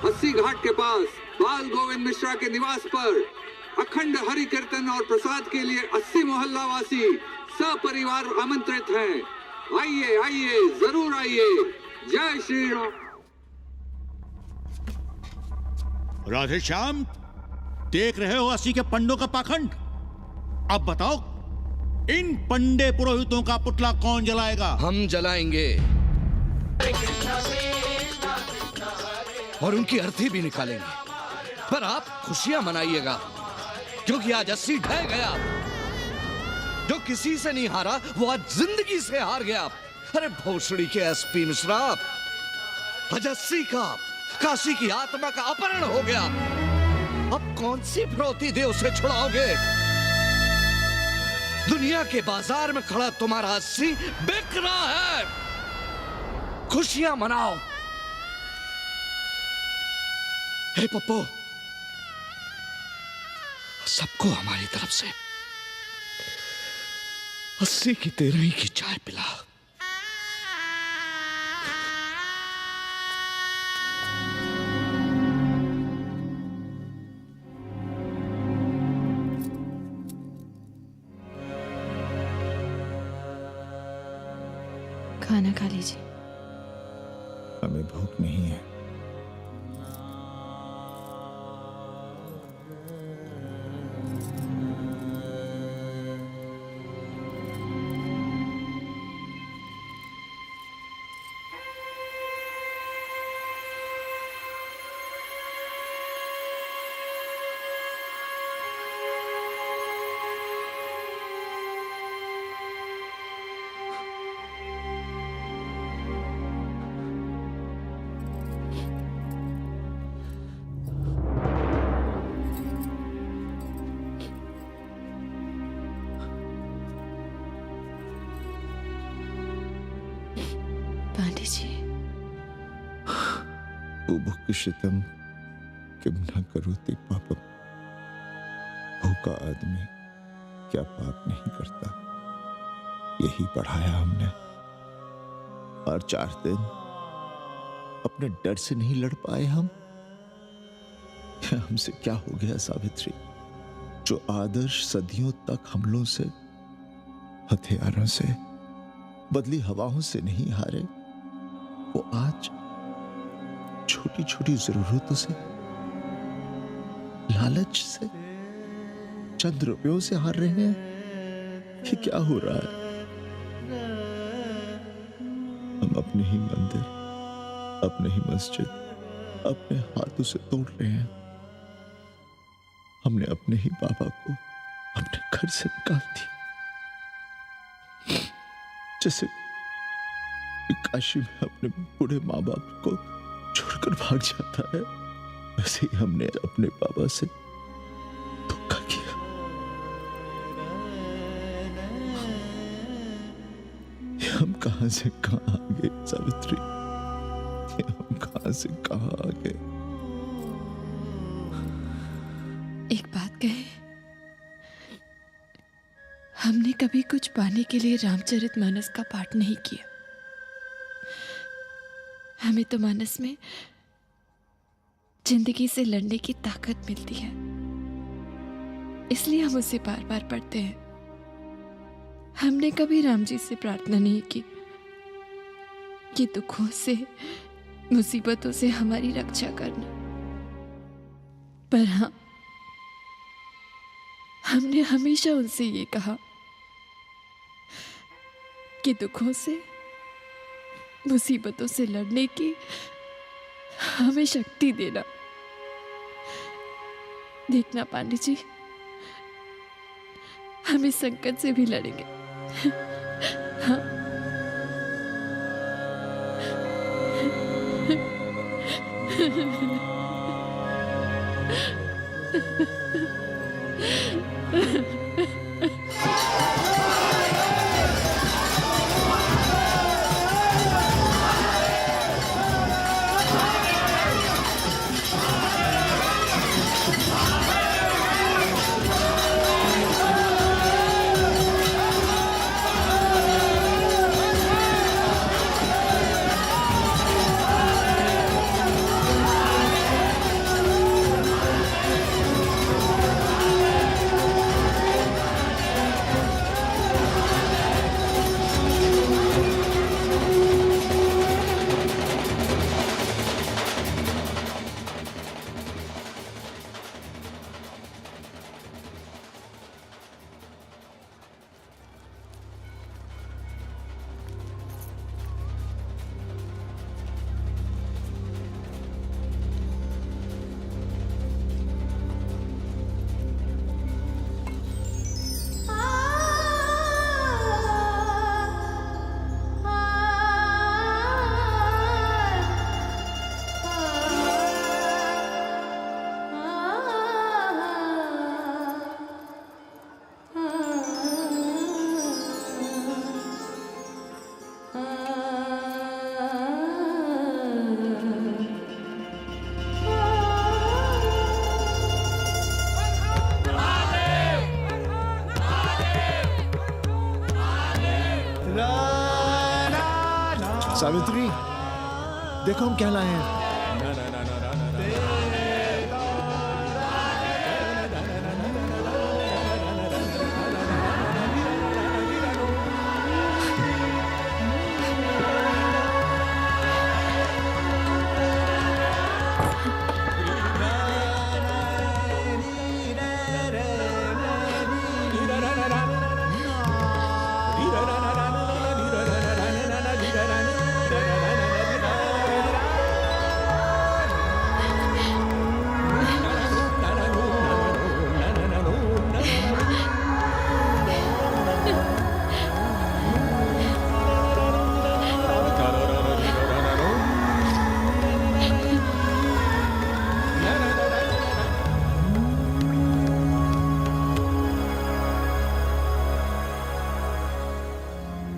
अस्सी घाट के पास बाल गोविंद मिश्रा के निवास पर अखंड हरि कीर्तन और प्रसाद के लिए 80 मोहल्ला वासी सपरिवार आमंत्रित हैं। आइए आइए, जरूर आइए। जय श्री राम। राधे श्याम, देख रहे हो अस्सी के पंडों का पाखंड। अब बताओ, इन पंडे पुरोहितों का पुतला कौन जलाएगा? हम जलाएंगे और उनकी अर्थी भी निकालेंगे। पर आप खुशियां मनाइएगा, क्योंकि आज अस्सी ढह गया। जो किसी से नहीं हारा, वो आज जिंदगी से हार गया। अरे भोसड़ी के एसपी मिश्रा, आज अस्सी का, काशी की आत्मा का अपहरण हो गया। अब कौन सी फिरौती दे उसे छुड़ाओगे? दुनिया के बाजार में खड़ा तुम्हारा अस्सी बिक रहा है। खुशियां मनाओ। हे पप्पू, सबको हमारी तरफ से अस्सी की तेरही की चाय पिला। खाना खा लीजिए। हमें भूख नहीं है। पांडे जी, बुभुक्षितम किम न करोति पापम। भूखा आदमी क्या पाप नहीं करता, यही पढ़ाया हमने। और 4 दिन अपने डर से नहीं लड़ पाए हम। हमसे क्या हो गया सावित्री? जो आदर्श सदियों तक हमलों से, हथियारों से, बदली हवाओं से नहीं हारे, वो आज छोटी छोटी जरूरतों से, लालच से, चंद रुपयों से हार रहे हैं। ये क्या हो रहा है? हम अपने ही मंदिर, अपने ही मस्जिद अपने हाथों से तोड़ रहे हैं। हमने अपने ही बाबा को अपने घर से निकाल दिया। जैसे काशी में अपने बूढ़े माँ बाप को छोड़कर भाग जाता है, वैसे ही हमने अपने बाबा से धोखा किया। ये हम कहां से कहां आ गए सावित्री? ये हम कहां से कहां आ गए? एक बात कहे, हमने कभी कुछ पाने के लिए रामचरितमानस का पाठ नहीं किया। हमें तो मानस में जिंदगी से लड़ने की ताकत मिलती है, इसलिए हम उसे बार बार पढ़ते हैं। हमने कभी राम जी से प्रार्थना नहीं की कि दुखों से, मुसीबतों से हमारी रक्षा करना। पर हाँ, हमने हमेशा उनसे ये कहा कि दुखों से, मुसीबतों से लड़ने की हमें शक्ति देना। देखना पांडे जी, हम इस संकट से भी लड़ेंगे। हाँ। सावित्री, देखो हम क्या लाए हैं।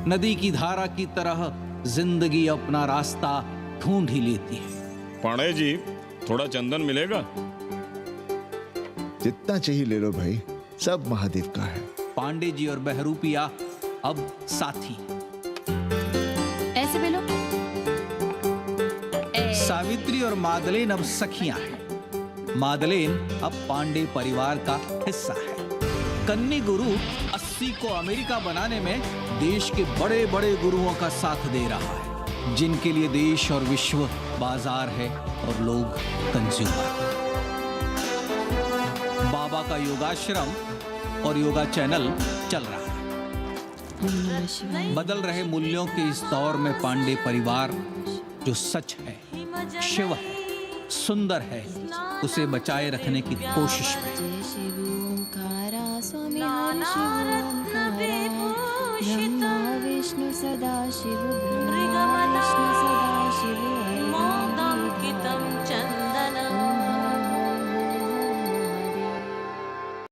नदी की धारा की तरह जिंदगी अपना रास्ता ढूंढ ही लेती है। पांडे जी, थोड़ा चंदन मिलेगा? जितना चाहिए ले लो भाई, सब महादेव का है। पांडे जी और बहरूपिया अब साथी। ऐसे बेलो। सावित्री और मादलेन अब सखियां हैं। मादलेन अब पांडे परिवार का हिस्सा है। कन्नी गुरु 80 को अमेरिका बनाने में देश के बड़े बड़े गुरुओं का साथ दे रहा है, जिनके लिए देश और विश्व बाजार है और लोग कंज्यूमर। बाबा का योगाश्रम और योगा चैनल चल रहा है। बदल रहे मूल्यों के इस दौर में पांडे परिवार जो सच है, शिव है, सुंदर है, उसे बचाए रखने की कोशिश में। ब्रह्मा विष्णु सदा शिव, ब्रह्मा विष्णु सदा शिव।